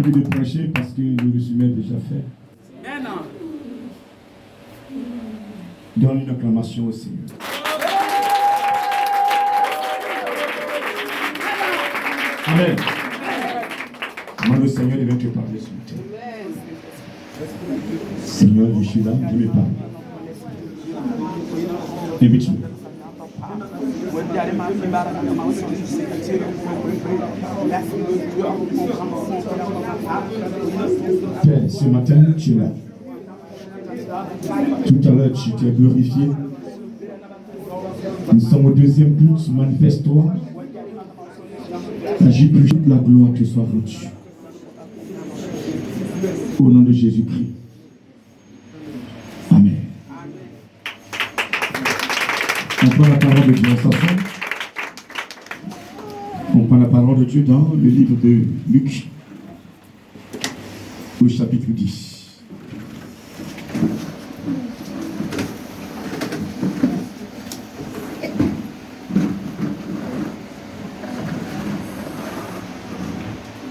envie de prêcher parce que le résumé est déjà fait. Donne une acclamation au Seigneur. Amen. Moi, le Seigneur vient te parler ce matin. Seigneur, je suis là, je me parle. Invite-nous. Père, ce matin, tu es là. Tout à l'heure, tu t'es glorifié. Nous sommes au deuxième culte, manifeste-toi. Agis plus, toute la gloire te soit rendue. Au nom de Jésus-Christ. Amen. On prend la parole de Dieu en s'assoit. On prend la parole de Dieu dans le livre de Luc, au chapitre 10.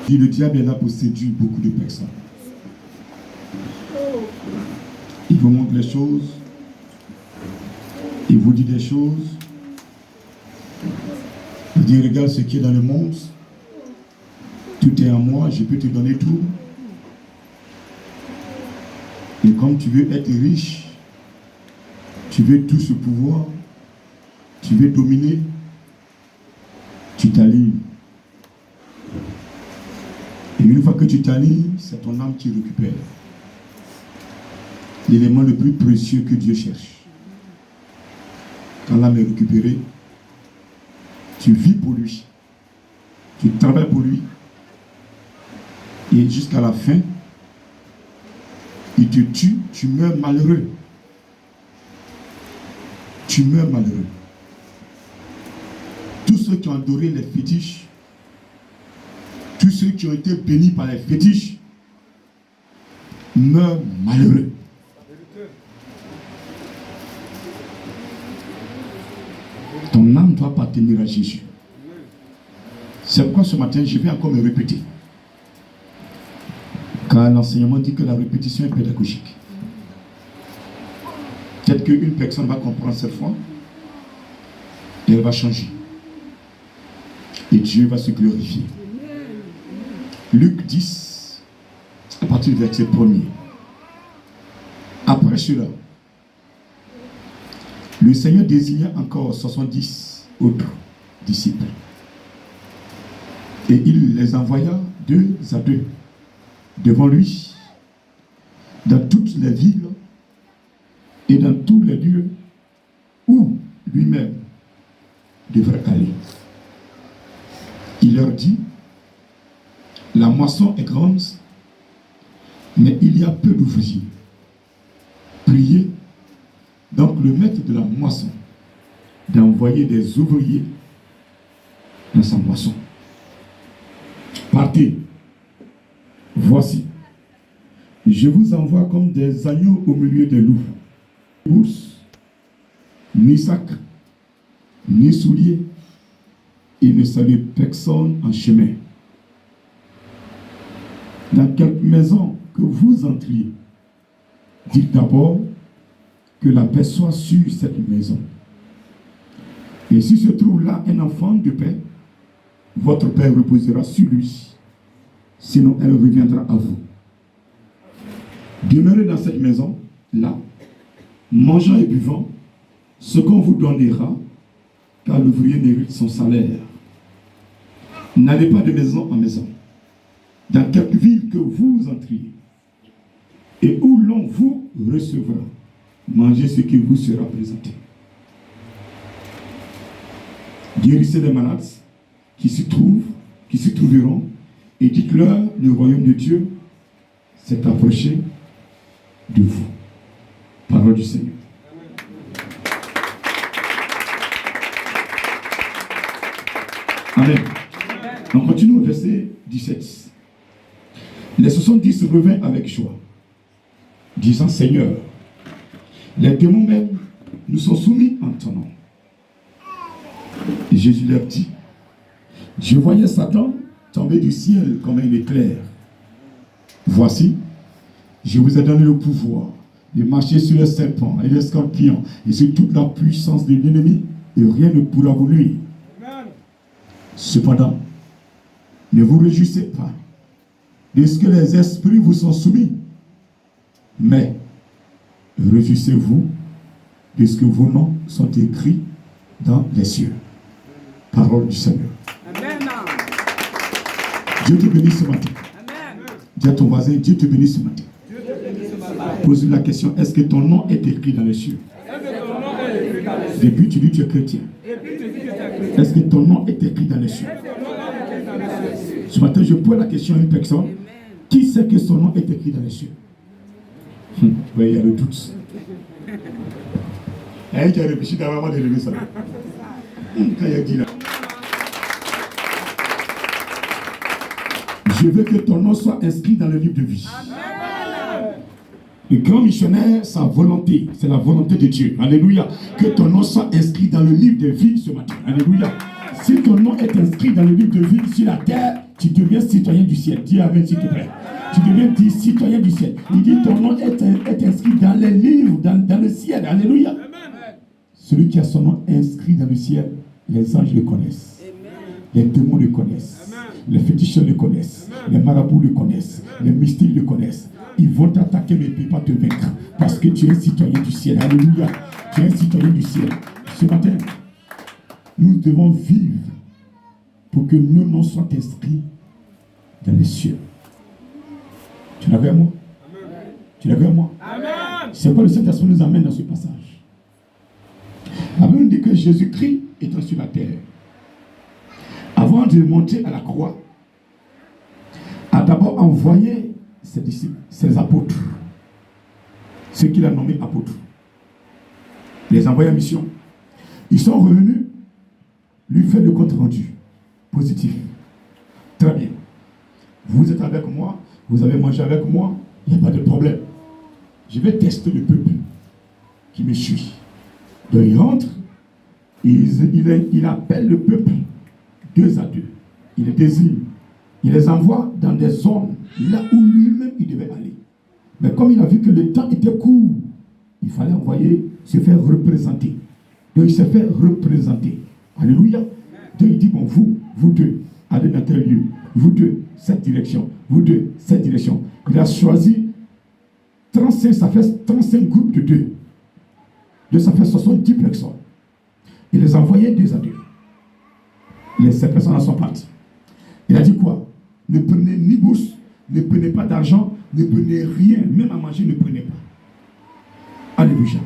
Et le diable est là pour séduire beaucoup de personnes. Il vous montre les choses. Il vous dit des choses. Il dit, regarde ce qui est dans le monde. Tout est en moi, je peux te donner tout. Et comme tu veux être riche, tu veux tout ce pouvoir, tu veux dominer, tu t'alignes. Et une fois que tu t'alignes, c'est ton âme qui récupère. L'élément le plus précieux que Dieu cherche. Quand l'âme est récupérée, tu vis pour lui. Tu travailles pour lui. Et jusqu'à la fin, il te tue, tu meurs malheureux. Tu meurs malheureux. Tous ceux qui ont adoré les fétiches, tous ceux qui ont été bénis par les fétiches, meurent malheureux. Ton âme ne doit pas tenir à Jésus. C'est pourquoi ce matin, je vais encore me répéter. Car l'enseignement dit que la répétition est pédagogique. Peut-être qu'une personne va comprendre cette fois et elle va changer. Et Dieu va se glorifier. Luc 10, à partir du verset 1er. Après cela, le Seigneur désigna encore 70 autres disciples. Et il les envoya 2 à 2 devant lui dans toutes les villes et dans tous les lieux où lui-même devrait aller. Il leur dit, la moisson est grande, mais il y a peu d'ouvriers. Priez donc le maître de la moisson d'envoyer des ouvriers dans sa moisson. Partez, voici, je vous envoie comme des agneaux au milieu des loups. Bourse, ni sac, ni souliers, et ne salue personne en chemin. Dans quelque maison que vous entriez, dites d'abord que la paix soit sur cette maison. Et si se trouve là un enfant de paix, votre paix reposera sur lui. Sinon, elle reviendra à vous. Demeurez dans cette maison, là, mangeant et buvant, ce qu'on vous donnera, car l'ouvrier mérite son salaire. N'allez pas de maison en maison. Dans quelque ville que vous entriez, et où l'on vous recevra, mangez ce qui vous sera présenté. Guérissez les malades qui s'y trouveront, et dites-leur, le royaume de Dieu s'est approché de vous. Parole du Seigneur. Amen. On continue au verset 17. Les 70 revinrent avec joie, disant, Seigneur, les démons même nous sont soumis en ton nom. Et Jésus leur dit, je voyais Satan tomber du ciel comme un éclair. Voici, je vous ai donné le pouvoir de marcher sur les serpents et les scorpions et sur toute la puissance de l'ennemi, et rien ne pourra vous nuire. Cependant, ne vous réjouissez pas de ce que les esprits vous sont soumis, mais réjouissez-vous de ce que vos noms sont écrits dans les cieux. Parole du Seigneur. Amen. Dieu te bénisse ce matin. Amen. Dis à ton voisin, Dieu te bénisse ce matin. Pose la question, est-ce que ton nom est écrit dans les cieux? Depuis tu dis que tu es chrétien. Est-ce que ton nom est écrit dans les cieux? Ce matin, je pose la question à une personne. Qui sait que son nom est écrit dans les cieux? Oui, il y a le doute. Il y a qui a réfléchi d'avant de lever ça. Quand il a dit là. Je veux que ton nom soit inscrit dans le livre de vie. Le grand missionnaire, sa volonté, c'est la volonté de Dieu. Alléluia. Que ton nom soit inscrit dans le livre de vie ce matin. Alléluia. Si ton nom est inscrit dans le livre de vie sur la terre, tu deviens citoyen du ciel. Dis amen s'il te plaît. Tu deviens citoyen du ciel. Il dit ton nom est inscrit dans les livres, dans le ciel. Alléluia. Amen. Celui qui a son nom inscrit dans le ciel, les anges le connaissent. Amen. Les démons le connaissent. Amen. Les féticheurs le connaissent. Amen. Les marabouts le connaissent. Amen. Les mystiques le connaissent. Ils vont t'attaquer mais ils ne peuvent pas te vaincre. Parce que tu es un citoyen du ciel. Alléluia. Tu es un citoyen du ciel. Ce matin, nous devons vivre pour que nos noms soient inscrits dans les cieux. Tu l'as vu à moi? Amen. Tu l'as vu à moi? Amen. C'est quoi le Saint-Esprit nous amène dans ce passage? La Bible dit que Jésus-Christ étant sur la terre, avant de monter à la croix, a d'abord envoyé ses disciples, ses apôtres, ceux qu'il a nommés apôtres. Il les a envoyés en mission. Ils sont revenus lui faire le compte rendu positif. Très bien. Vous êtes avec moi, vous avez mangé avec moi, il n'y a pas de problème. Je vais tester le peuple qui me suit. Donc il rentre, il appelle le peuple 2 à 2. Il les désigne. Il les envoie dans des zones là où lui-même il devait aller. Mais comme il a vu que le temps était court, il fallait se faire représenter. Donc il s'est fait représenter. Alléluia. Donc il dit, bon, vous deux, allez dans tel lieu. Vous deux, cette direction. Vous deux, cette direction. Il a choisi 35, ça fait 35 groupes de 2. Donc ça fait 70 personnes. Il les a envoyés 2 à 2. Ces personnes sont parties. Il a dit quoi? Ne prenez ni bourse, ne prenez pas d'argent, ne prenez rien, même à manger, ne prenez pas. Alléluia.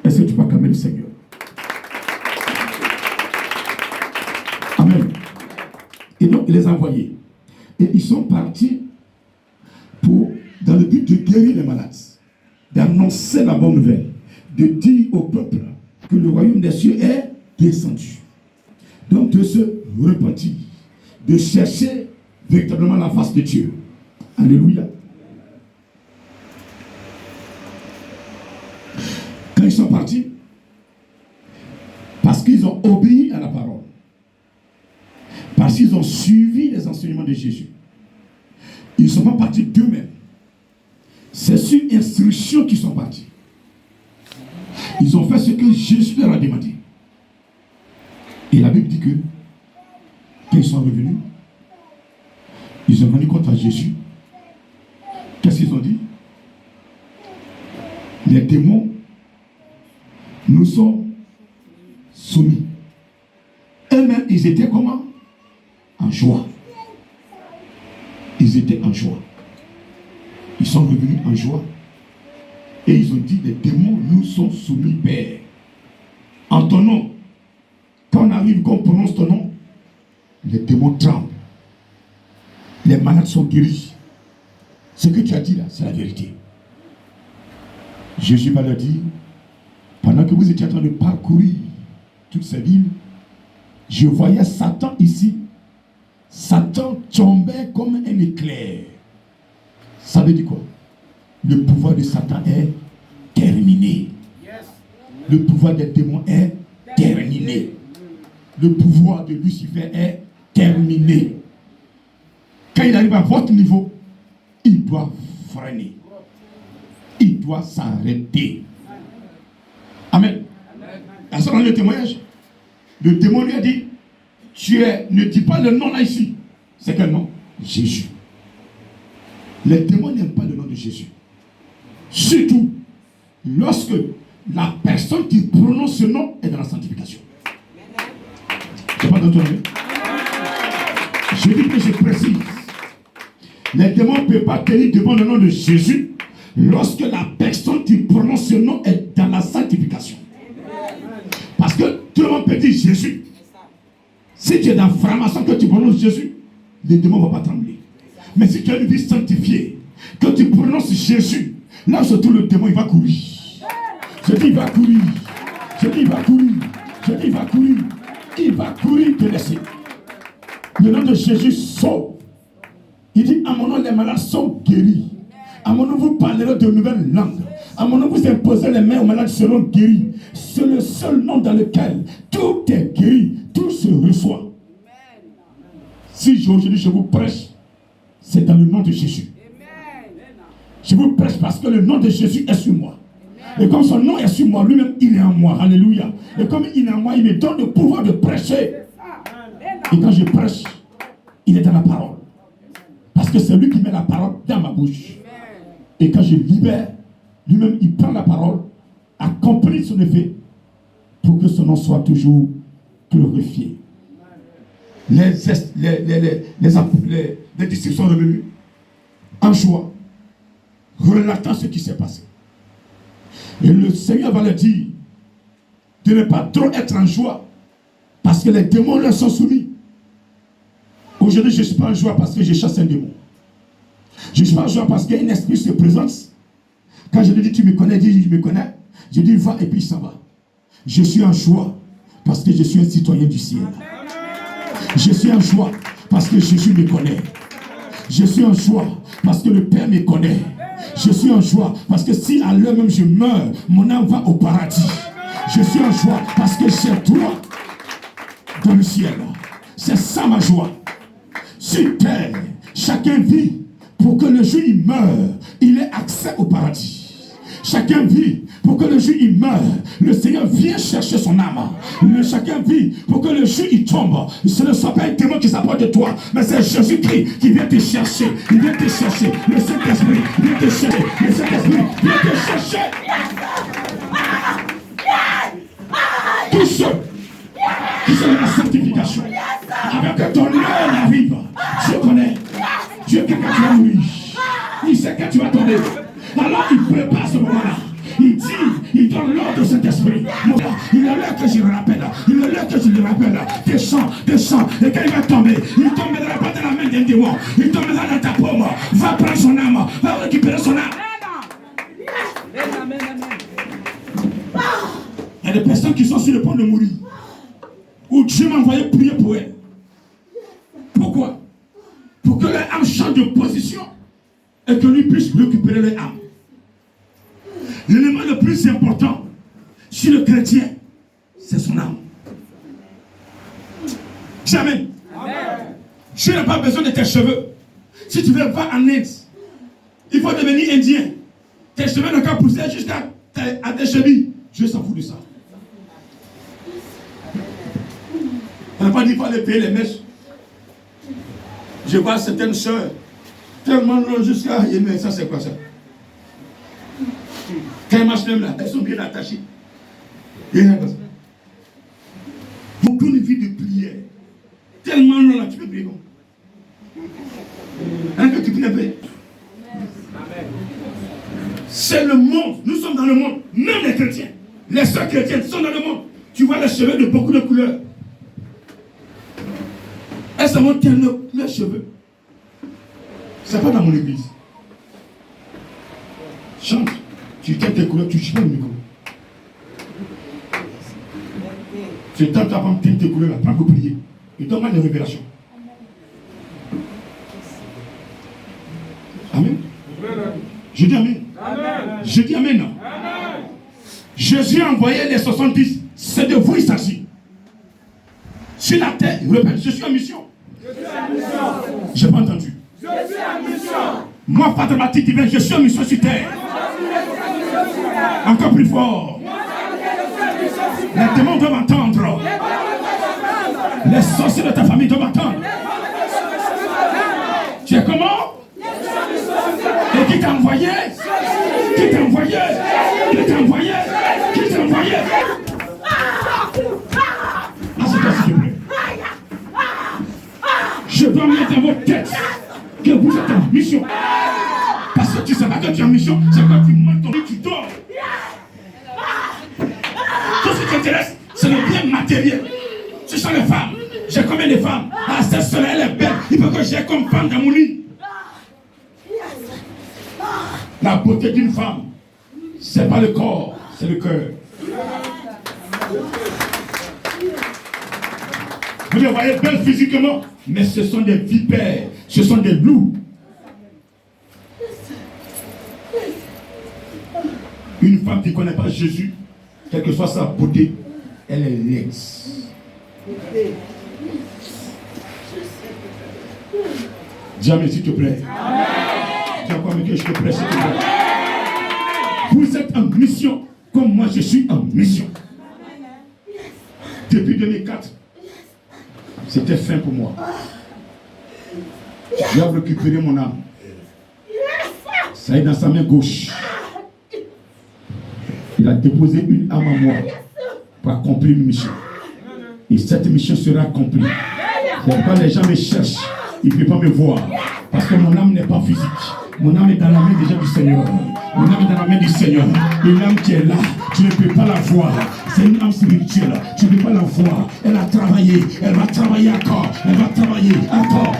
Est-ce que tu peux acclamer le Seigneur? Amen. Et donc, il les a envoyés. Et ils sont partis dans le but de guérir les malades, d'annoncer la bonne nouvelle, de dire au peuple que le royaume des cieux est descendu. Donc, de se repentir, de chercher véritablement la face de Dieu. Alléluia. Quand ils sont partis, parce qu'ils ont obéi à la parole, parce qu'ils ont suivi les enseignements de Jésus, ils ne sont pas partis d'eux-mêmes. C'est sur instruction qu'ils sont partis. Ils ont fait ce que Jésus leur a demandé. Et la Bible dit que quand ils sont revenus, ils ont rendu compte à Jésus. Qu'est-ce qu'ils ont dit? Les démons nous sont soumis. Eux-mêmes, ils étaient comment? En joie. Ils étaient en joie. Ils sont revenus en joie. Et ils ont dit, les démons nous sont soumis, Père. En ton nom. Quand on arrive, qu'on prononce ton nom, les démons tremblent. Les malades sont guéris. Ce que tu as dit là, c'est la vérité. Jésus va leur dire, pendant que vous étiez en train de parcourir toutes ces villes, je voyais Satan ici. Satan tombait comme un éclair. Ça veut dire quoi? Le pouvoir de Satan est terminé. Le pouvoir des démons est terminé. Le pouvoir de Lucifer est terminé. Quand il arrive à votre niveau, il doit freiner. Il doit s'arrêter. Amen. À ce moment, le témoignage, le démon lui a dit, ne dis pas le nom là ici. C'est quel nom? Jésus. Les démons n'aiment pas le nom de Jésus. Surtout, lorsque la personne qui prononce ce nom est dans la sanctification. Je n'ai pas entendu. Je dis que je précise. Les démons ne peuvent pas tenir devant le nom de Jésus lorsque la personne qui prononce ce nom est dans la sanctification. Parce que tout le monde peut dire Jésus. Si tu es dans la franc-maçon que tu prononces Jésus, les démons ne vont pas trembler. Mais si tu as une vie sanctifiée, que tu prononces Jésus, là surtout le démon il va courir. Je dis il va courir. Je dis il va courir. Je dis il va courir. Il va courir te laisser. Le nom de Jésus sauve. Il dit à mon nom les malades sont guéris. À mon nom vous parlerez de nouvelles langues. À mon nom vous imposerez les mains aux malades seront guéris. C'est le seul nom dans lequel tout est guéri. Tout se reçoit. Si aujourd'hui je vous prêche, c'est dans le nom de Jésus. Je vous prêche parce que le nom de Jésus est sur moi. Et comme son nom est sur moi, lui-même il est en moi. Alléluia. Et comme il est en moi, il me donne le pouvoir de prêcher. Et quand je prêche, il est dans la parole. Parce que c'est lui qui met la parole dans ma bouche. Et quand je libère, lui-même il prend la parole, accomplit son effet pour que son nom soit toujours glorifié. Les disciples sont revenus en joie, relatant ce qui s'est passé. Et le Seigneur va leur dire de ne pas trop être en joie parce que les démons leur sont soumis. Aujourd'hui, je ne suis pas en joie parce que je chasse un démon. Je ne suis pas en joie parce qu'il y a un esprit se présente. Quand je lui dis tu me connais, il dit je me connais. Je dis va et puis ça va. Je suis en joie parce que je suis un citoyen du ciel. Je suis en joie parce que Jésus me connaît. Je suis en joie parce que le Père me connaît. Je suis en joie parce que si à l'heure même je meurs, mon âme va au paradis. Je suis en joie parce que j'ai droit dans le ciel. C'est ça ma joie. Sur terre, chacun vit pour que le jour il meurt, il ait accès au paradis. Chacun vit pour que le jour il meurt, le Seigneur vient chercher son âme. Chacun vit pour que le jour il tombe. Ce ne soit pas un démon qui s'approche de toi, mais c'est Jésus-Christ qui vient te chercher. Il vient te chercher. Le Saint-Esprit vient te chercher. Le Saint-Esprit vient te chercher. Tous ceux qui sont dans la sanctification, avant que ton heure arrive, je connais. Dieu que tu vas mourir. Il sait que tu vas tomber. Alors il prépare ce moment-là. Il dit, il donne l'ordre au Saint-Esprit. Il est là que je le rappelle. Il est là que je le rappelle. Descends. Et quand il va tomber, il tombera pas dans la main d'un démon. Il tombera dans ta paume. Va prendre son âme. Va récupérer son âme. Il y a des personnes qui sont sur le point de mourir. Où Dieu m'a envoyé prier pour elles. Pourquoi? Pour que leur âme change de position et que lui puisse récupérer leur âme. L'élément le plus important chez le chrétien, c'est son âme. Jamais. Dieu n'a pas besoin de tes cheveux. Si tu veux voir en Inde, il faut devenir indien. Tes cheveux n'ont qu'à pousser jusqu'à tes chevilles. Dieu s'en fout de ça. On n'a pas dit qu'il faut aller payer les mèches. Je vois certaines soeurs tellement longues jusqu'à... Mais ça c'est quoi ça? Quand elles marchent même là, elles sont bien attachées. Beaucoup de vie de prière. Tellement long là, tu peux prier comme. Hein, que tu pries un peu. C'est le monde. Nous sommes dans le monde. Même les chrétiens. Les sœurs chrétiennes sont dans le monde. Tu vois les cheveux de beaucoup de couleurs. Elles se montrent leurs cheveux. C'est pas dans mon église. Chante. Tu tiens tes couleurs, tu ne pas le micro. C'est tant qu'à prendre tes couleurs là, prends pour prier. Et donne-moi des révélations. Amen. Je dis amen. Je dis amen. Amen. Jésus a envoyé les 70. C'est de vous il s'agit. Sur la terre, répète, je suis en mission. Je suis en mission. Je n'ai pas entendu. Je suis en mission. Moi, Father Baptiste divin, je suis en mission sur terre. Encore plus fort. Les démons doivent entendre. Les sorciers de ta famille doivent entendre. Tu es comment? Et qui t'a envoyé? Qui t'a envoyé? Qui t'a envoyé? Qui t'a envoyé? Assieds-toi s'il te plaît. Je dois mettre dans votre tête que vous êtes en mission. Parce que tu sais pas que tu es en mission, c'est quand tu montes ton lit, tu dors. Tout ce qui t'intéresse, c'est le bien matériel. Ce sont les femmes. J'ai combien de femmes? Ah, cette soleil, elle est belle. Il faut que j'ai comme femme dans mon lit. La beauté d'une femme, c'est pas le corps, c'est le cœur. Vous les voyez belles physiquement, mais ce sont des vipères, ce sont des loups. Une femme qui ne connaît pas Jésus, quelle que soit sa beauté, elle est laide. Dis Amen s'il te plaît. Dis encore que je te plaît s'il te plaît. Vous êtes en mission comme moi je suis en mission. Depuis 2004, c'était fin pour moi. J'ai récupéré mon âme. Ça est dans sa main gauche. Il a déposé une âme en moi pour accomplir une mission. Et cette mission sera accomplie. Pourquoi les gens me cherchent, ils ne peuvent pas me voir. Parce que mon âme n'est pas physique. Mon âme est dans la main déjà du Seigneur. Mon âme est dans la main du Seigneur. Une âme qui est là, tu ne peux pas la voir. C'est une âme spirituelle. Tu ne peux pas la voir. Elle a travaillé. Elle va travailler encore. Elle va travailler encore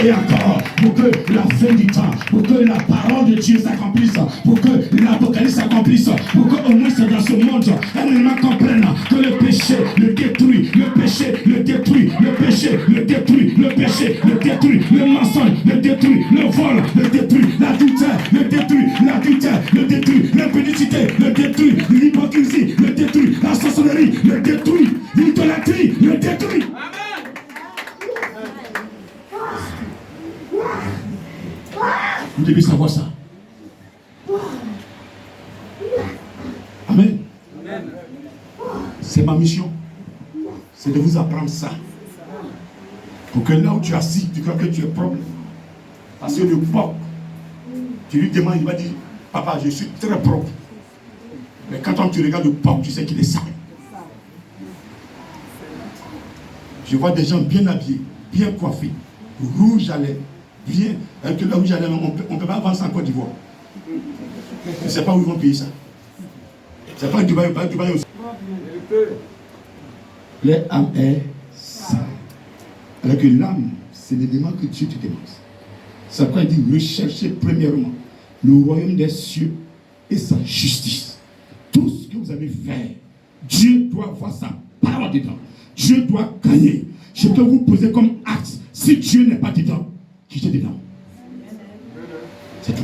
et encore. Pour que la fin du temps, pour que la parole de Dieu s'accomplisse, pour que l'Apocalypse s'accomplisse, pour qu'au moins dans ce monde, elle comprenne que le péché le détruit. Le péché le détruit. Le péché le détruit. Le péché le détruit. Le mensonge le détruit. Le vol le détruit. L'adultère le détruit. L'adultère le détruit. L'impudicité le détruit. L'hypocrisie le détruit. La sorcellerie le détruit. L'idolâtrie le détruit. Vous devez savoir ça. Amen. C'est ma mission. C'est de vous apprendre ça. Pour que là où tu es assis, tu crois que tu es propre. Parce que le propre, tu lui demandes, il va dire, papa, je suis très propre. Mais quand tu regardes le propre, tu sais qu'il est sale. Je vois des gens bien habillés, bien coiffés, rouge à lèvres, bien, avec le rouge à lèvres, on ne peut pas avancer en Côte d'Ivoire. Je ne sais pas où ils vont payer ça. C'est pas Dubaï aussi. L'âme est sale. Alors que l'âme, c'est l'élément que Dieu te demande. C'est pourquoi il dit, recherchez premièrement le royaume des cieux et sa justice. Tout ce que vous allez faire, Dieu doit avoir sa parole dedans. Dieu doit gagner. Ce que vous posez comme acte, si Dieu n'est pas dedans, quittez dedans. C'est tout.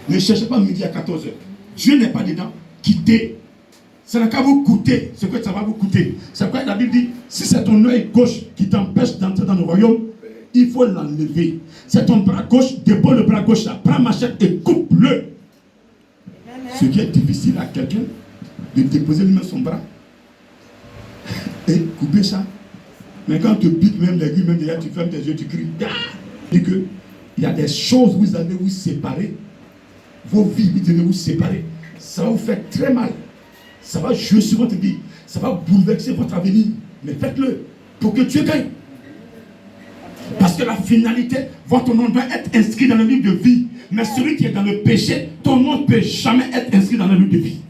Ne cherchez pas midi à 14h. Dieu n'est pas dedans, quittez. Ça n'a qu'à vous coûter ce que ça va vous coûter. C'est pourquoi la Bible dit, si c'est ton œil gauche qui t'empêche d'entrer dans le royaume, il faut l'enlever. C'est ton bras gauche, dépose le bras gauche là, prends machette et coupe-le. Ce qui est difficile à quelqu'un, de déposer lui-même son bras et couper ça. Mais quand tu piques même l'aiguille, même déjà tu fermes tes yeux, tu cries. Et que il y a des choses où vous allez vous séparer. Vos vies, vous devez vous séparer. Ça va vous faire très mal. Ça va jouer sur votre vie. Ça va bouleverser votre avenir. Mais faites-le pour que Dieu gagne. Parce que la finalité, votre nom doit être inscrit dans le livre de vie. Mais celui qui est dans le péché, ton nom ne peut jamais être inscrit dans le livre de vie.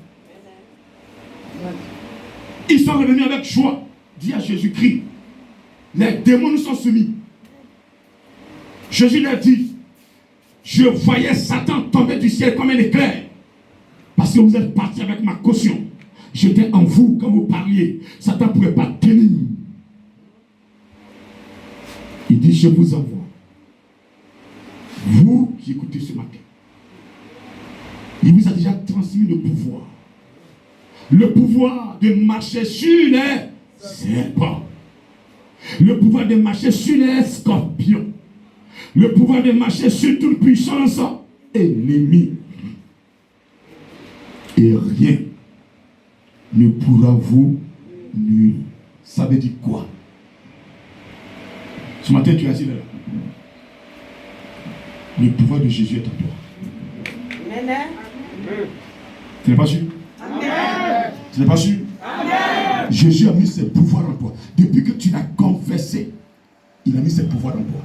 Ils sont revenus avec joie. Dis à Jésus-Christ, les démons nous sont soumis. Jésus leur dit, je voyais Satan tomber du ciel comme un éclair. Parce que vous êtes partis avec ma caution. J'étais en vous quand vous parliez. Satan ne pouvait pas tenir. Il dit, je vous envoie. Vous qui écoutez ce matin. Il vous a déjà transmis le pouvoir. Le pouvoir de marcher sur les serpents. Le pouvoir de marcher sur les scorpions. le pouvoir de marcher sur toute puissance ennemie. Et rien ne pourra vous nuire. Ça veut dire quoi? Ce matin, tu es assis là. Le pouvoir de Jésus est en toi. Amen. Tu n'es pas sûr? Amen. Tu n'es pas sûr? Amen. Jésus a mis ses pouvoirs en toi. Depuis que tu l'as confessé, il a mis ses pouvoirs en toi.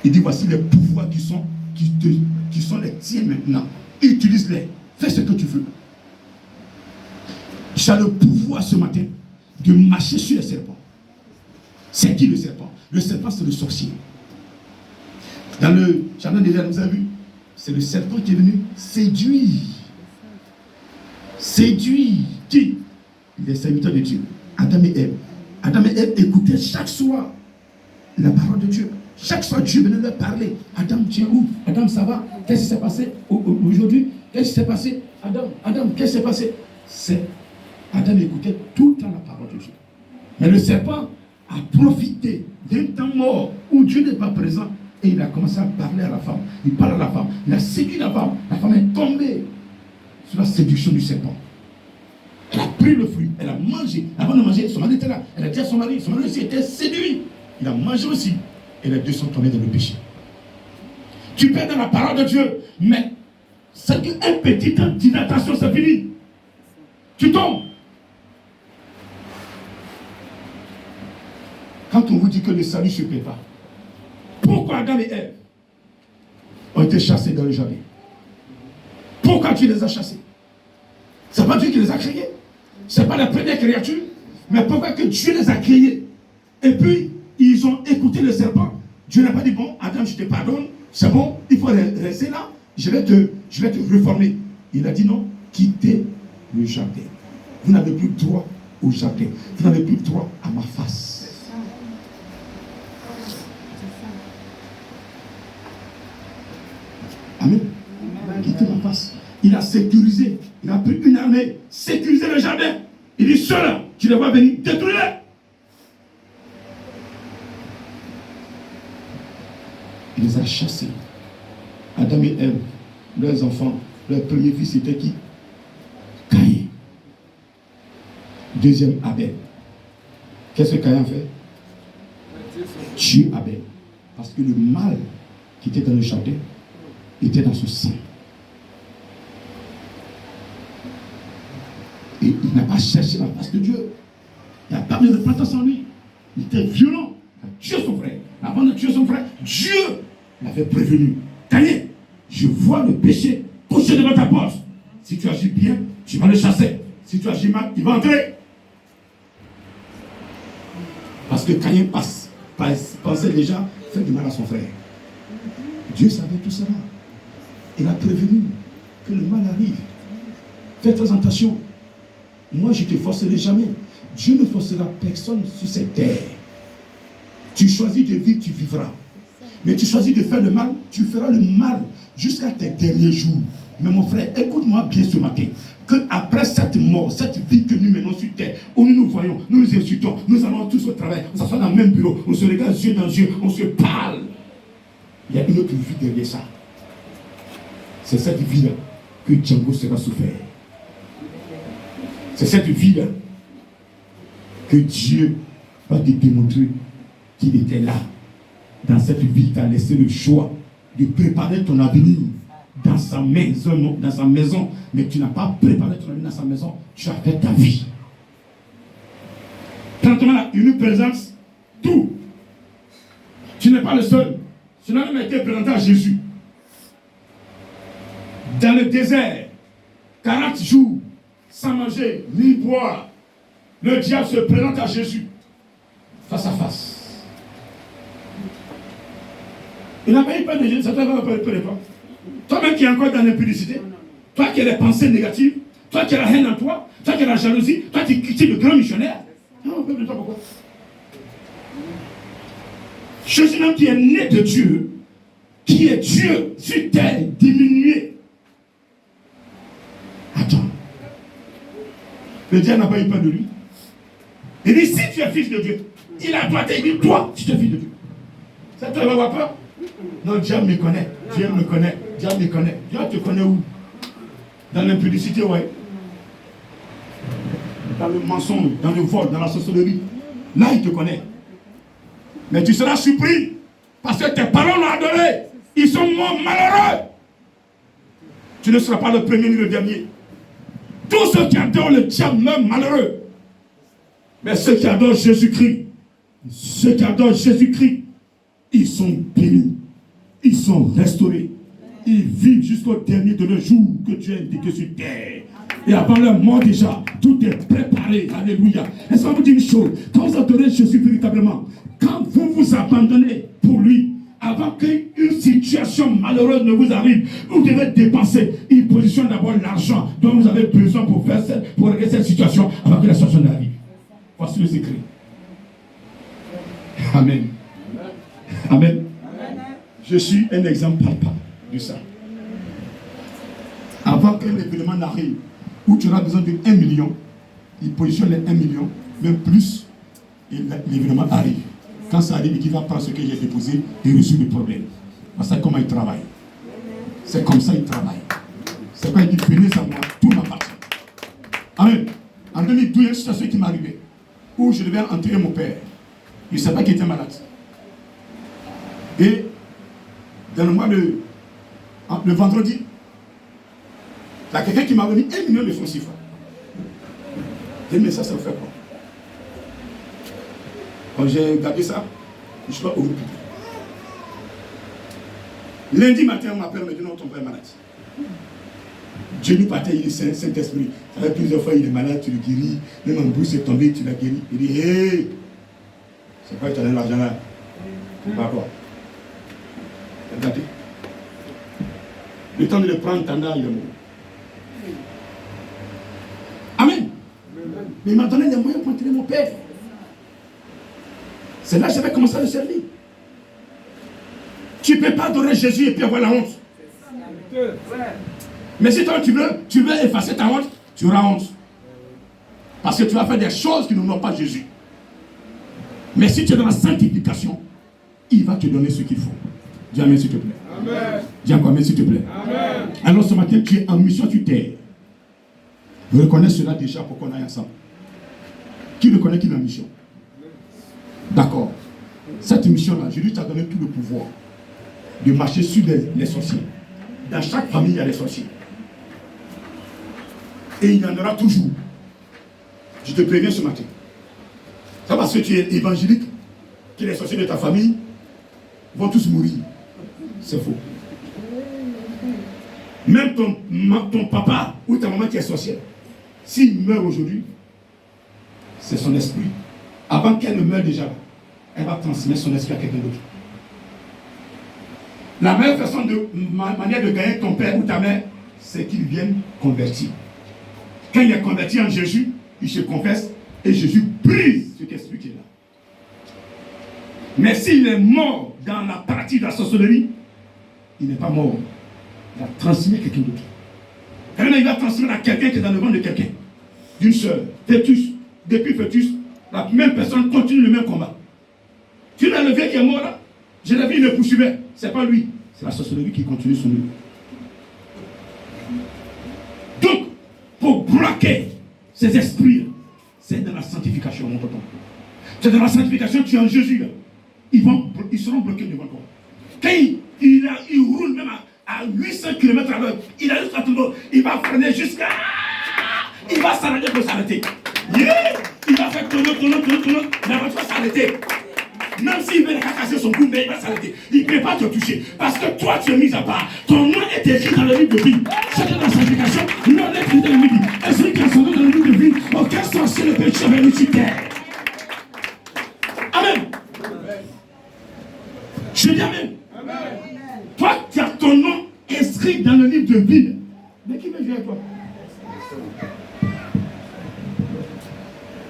Il dit, voici les pouvoirs qui sont les tiens maintenant. Utilise-les. Fais ce que tu veux. Tu as le pouvoir ce matin de marcher sur les serpents. C'est qui le serpent? Le serpent, c'est le sorcier. Dans le jardin d'Éden, vous avez vu, c'est le serpent qui est venu séduire. Séduire qui? Les serviteurs de Dieu. Adam et Ève. Adam et Ève écoutaient chaque soir la parole de Dieu. Chaque soir, Dieu venait leur parler. Adam, tu es où? Adam, ça va? Qu'est-ce qui s'est passé aujourd'hui? Qu'est-ce qui s'est passé? Adam, qu'est-ce qui s'est passé? Adam écoutait tout le temps la parole de Dieu. Mais le serpent a profité d'un temps mort où Dieu n'est pas présent et il a commencé à parler à la femme. Il parle à la femme. Il a séduit la femme. La femme est tombée sous la séduction du serpent. Elle a pris le fruit. Elle a mangé. Avant de manger, son mari était là. Elle a dit à son mari aussi était séduit. Il a mangé aussi. Et les deux sont tombés dans le péché. Tu perds dans la parole de Dieu, mais c'est qu'un petit temps d'inattention, c'est fini. Tu tombes. Quand on vous dit que le salut ne se paie pas, pourquoi Adam et Ève ont été chassés dans le jardin? Pourquoi tu les as chassés? Ce n'est pas Dieu qui les a créés. Ce n'est pas la première créature. Mais pourquoi que Dieu les a créés? Et puis, ils ont écouté le serpent. Dieu n'a pas dit, bon, Adam, je te pardonne. C'est bon, il faut rester là. Je vais te reformer. Il a dit non, quittez le jardin. Vous n'avez plus droit au jardin. Vous n'avez plus droit à ma face. Amen. Quittez ma face. Il a sécurisé. Il a pris une armée, sécurisé le jardin. Il dit, ceux-là, tu les vois venir, détruis-les. Il les a chassés. Adam et Ève, leurs enfants, leur premier fils c'était qui? Caïn. Deuxième, Abel. Qu'est-ce que Caïn fait? Tue Abel. Parce que le mal qui était dans le jardin était dans ce sang. Et il n'a pas cherché la face de Dieu. Il n'a pas de repentance en lui. Il était violent. Il a tué son frère. Avant de tuer son frère, Dieu l'avait prévenu. Caïn, je vois le péché couché devant ta porte. Si tu agis bien, tu vas le chasser. Si tu agis mal, il va entrer. Parce que Caïn pensait déjà faire du mal à son frère. Dieu savait tout cela. Il a prévenu que le mal arrive. Fais très attention. Moi, je ne te forcerai jamais. Dieu ne forcera personne sur cette terre. Tu choisis de vivre, tu vivras. Mais tu choisis de faire le mal, tu feras le mal jusqu'à tes derniers jours. Mais mon frère, écoute-moi bien ce matin. Que après cette mort, cette vie que nous menons sur terre, où nous nous voyons, nous nous insultons, nous allons tous au travail, on s'assoit dans le même bureau, on se regarde yeux dans yeux, on se parle. Il y a une autre vie derrière ça. C'est cette vie-là que Django sera souffert. C'est cette vie-là que Dieu va te démontrer qu'il était là. Dans cette vie, tu as laissé le choix de préparer ton avenir dans sa maison, mais tu n'as pas préparé ton avenir dans sa maison, tu as fait ta vie. Quand on a une présence, tout. Tu n'es pas le seul. Tu n'as même été présenté à Jésus. Dans le désert, 40 jours, sans manger, ni boire, le diable se présente à Jésus, face à face. Il n'a pas eu peur de Jésus, ça ne t'a pas peur de toi. Toi-même qui es encore dans l'impudicité, toi qui as des pensées négatives, toi qui as la haine en toi, toi qui as la jalousie, toi qui critiques le grand missionnaire. Non, on peut de toi pourquoi? Jésus même qui est né de Dieu, qui est Dieu sur terre, diminué. Attends. Le diable n'a pas eu peur de lui. Il dit, si tu es fils de Dieu, il a doigté, il dit, toi, tu es fils de Dieu. Ça, tu ne vas pas? Non, Dieu me connaît. Dieu me connaît. Dieu me connaît. Dieu te connaît où? Dans l'impudicité, ouais. Dans le mensonge, dans le vol, dans la sorcellerie. Là, il te connaît. Mais tu seras surpris. Parce que tes parents l'ont adoré. Ils sont morts malheureux. Tu ne seras pas le premier ni le dernier. Tous ceux qui adorent le diable meurent malheureux. Mais ceux qui adorent Jésus-Christ, ils sont bénis. Ils sont restaurés. Ils vivent jusqu'au dernier de leur jour que Dieu a indiqué sur terre. Et avant leur mort déjà, tout est préparé. Alléluia. Est-ce qu'on vous dit une chose? Quand vous adorez Jésus véritablement, quand vous vous abandonnez pour lui, avant qu'une situation malheureuse ne vous arrive, vous devez dépenser. Il positionne d'abord l'argent dont vous avez besoin pour régler cette situation avant que la situation n'arrive. Voici le secret. Amen. Amen. Je suis un exemple palpable de ça. Avant qu'un événement n'arrive, où tu auras besoin de 1 million, il positionne les 1 million, même plus, et l'événement arrive. Quand ça arrive, il va prendre ce que j'ai déposé et résoudre le problème. C'est comment il travaille. C'est comme ça il travaille. C'est quand il dit venez à moi, tout m'appartient. Amen. En 2012, il y a une situation qui m'est arrivée où je devais enterrer mon père. Il ne savait pas qu'il était malade. Et dans le mois le vendredi, il y a quelqu'un qui m'a remis 1 million de francs CFA. J'ai dit, mais ça vous fait quoi? Quand j'ai gardé ça, je suis pas occupé. Lundi matin, on m'appelle, on me dit non, ton père est malade. Dieu nous partait, il est Saint-Esprit. Ça fait plusieurs fois, il est malade, tu le guéris. Même en brousse, c'est tombé, tu l'as guéri. Il dit, hé, c'est pas que tu as l'argent là. C'est pas quoi. Regardez. Le temps de le prendre, Tanda, il est mort. Amen. Mais il m'a donné les moyens pour enterrer mon père. C'est là que j'avais commencé à le servir. Tu ne peux pas adorer Jésus et puis avoir la honte. Mais si toi tu veux effacer ta honte, tu auras honte. Parce que tu vas faire des choses qui n'honorent pas Jésus. Mais si tu es dans la sanctification, il va te donner ce qu'il faut. Dis amen s'il te plaît. Amen. Dis encore amen s'il te plaît. Amen. Alors ce matin, tu es en mission sur terre. Reconnais cela déjà pour qu'on aille ensemble. Qui reconnaît qu'il est en mission? D'accord. Cette mission-là, Jésus t'a donné tout le pouvoir de marcher sur les sorciers. Dans chaque famille, il y a des sorciers. Et il y en aura toujours. Je te préviens ce matin. C'est parce que tu es évangélique que les sorciers de ta famille vont tous mourir. C'est faux. Même ton papa ou ta maman qui est sorcière, s'il meurt aujourd'hui, c'est son esprit. Avant qu'elle ne meure déjà, elle va transmettre son esprit à quelqu'un d'autre. La meilleure façon manière de gagner ton père ou ta mère, c'est qu'ils viennent convertir. Quand il est converti en Jésus, il se confesse et Jésus brise cet esprit qui est là. Mais s'il est mort dans la partie de la sorcellerie, il n'est pas mort. Il a transmis à quelqu'un d'autre. Quand il va transmettre à quelqu'un qui est dans le ventre de quelqu'un, d'une soeur, fœtus, depuis fœtus, la même personne continue le même combat. Tu l'as le vieux qui est mort là, je l'ai vu, il le poursuivait. C'est pas lui, c'est la sorcellerie qui continue son œuvre. Donc, pour bloquer ces esprits, c'est dans la sanctification, mon tonton. C'est dans la sanctification, tu es en Jésus là. Ils seront bloqués devant toi. Quand il roule même à 800 km à l'heure, il a juste à tout le il va freiner jusqu'à. Il va s'arrêter pour s'arrêter. Yeah! Il va faire tourner, la voiture va s'arrêter. Même s'il veut casser son cou, mais il va s'arrêter. Il ne peut pas te toucher. Parce que toi, tu es mis à part. Ton nom est écrit dans le livre de vie. C'est dans la sanctification. Non, est écrit dans le livre de vie. Et celui qui a son nom dans le livre de vie, aucun sorcier ne peut tuer lui sur terre. Amen. Je dis amen. Amen. Toi, tu as ton nom inscrit dans le livre de vie. Mais qui veut jouer avec toi?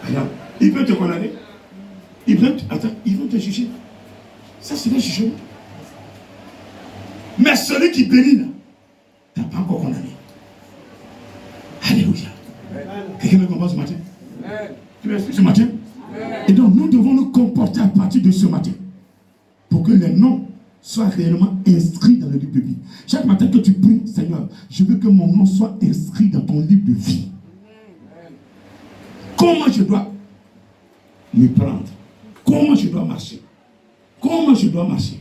Alors, il peut te condamner. Ils vont te juger. Ça, c'est le jugement. Mais celui qui bénit, là, tu n'as pas encore condamné. Alléluia. Quelqu'un me comprend ce matin? Tu m'expliques ce matin? Et donc, nous devons nous comporter à partir de ce matin pour que les noms soient réellement inscrits dans le livre de vie. Chaque matin que tu pries, Seigneur, je veux que mon nom soit inscrit dans ton livre de vie. Comment je dois me prendre? Comment je dois marcher? Comment je dois marcher?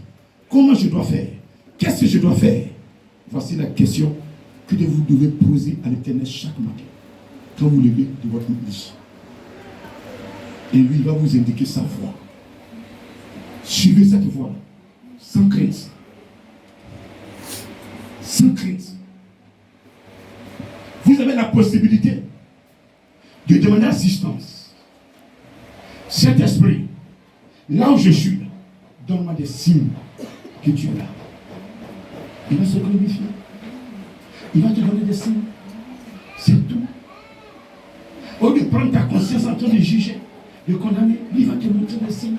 Comment je dois faire? Qu'est-ce que je dois faire? Voici la question que vous devez poser à l'Éternel chaque matin quand vous levez de votre lit. Et lui, il va vous indiquer sa voie. Suivez cette voie sans crainte. Sans crainte. Vous avez la possibilité de demander assistance. Saint-Esprit, là où je suis, donne-moi des signes que tu es là. Il va se glorifier. Il va te donner des signes. C'est tout. Au lieu de prendre ta conscience en train de juger, de condamner, il va te montrer des signes.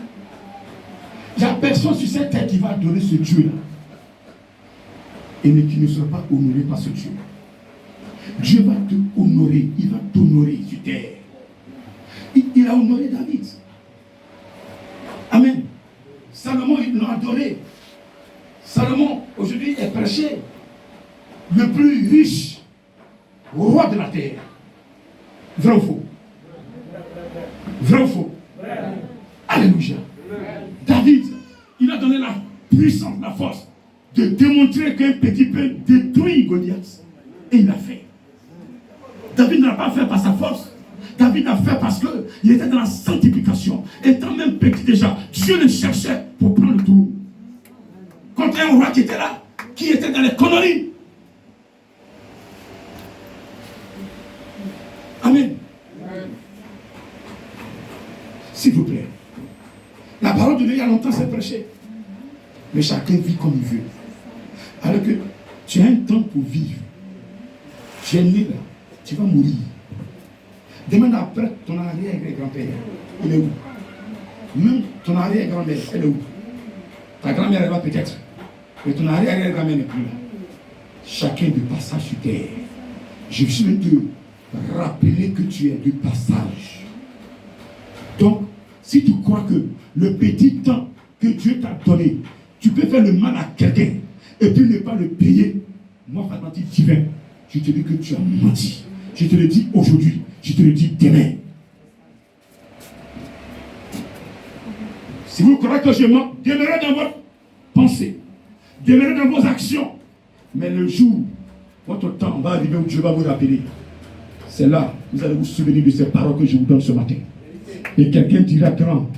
Il n'y a personne sur cette terre qui va donner ce Dieu-là. Et qui ne sera pas honoré par ce Dieu. Dieu va te honorer. Il va t'honorer sur terre. Il a honoré David. Amen. Salomon, il l'a adoré. Salomon, aujourd'hui, est prêché le plus riche roi de la terre. Vrai ou faux? Vrai ou faux? Alléluia. David, il a donné la puissance, la force de démontrer qu'un petit peu détruit Goliath. Et il l'a fait. David ne l'a pas fait par sa force. David l'a fait parce qu'il était dans la sanctification. Étant même petit déjà, Dieu le cherchait pour prendre le trône. Contre un roi qui était là, qui était dans les conneries. Amen. S'il vous plaît. La parole de Dieu, il y a longtemps, c'est prêché. Mais chacun vit comme il veut. Alors que tu as un temps pour vivre. Tu es né là. Tu vas mourir. Demande après ton arrière-grand-père. Il est où? Même ton arrière-grand-mère, elle est où? Ta grand-mère, elle va peut-être. Mais ton arrière-grand-mère n'est plus là. Chacun de passage sur terre. Je veux te rappeler que tu es de passage. Donc, si tu crois que le petit temps que Dieu t'a donné, tu peux faire le mal à quelqu'un et puis ne pas le payer, moi, Fatmati divin, je te dis que tu as menti. Je te le dis aujourd'hui, je te le dis demain. Si vous croyez que je mens, demeurez dans votre pensée, demeurez dans vos actions. Mais le jour, votre temps va arriver où Dieu va vous rappeler. C'est là, vous allez vous souvenir de ces paroles que je vous donne ce matin. Et quelqu'un dira, grand,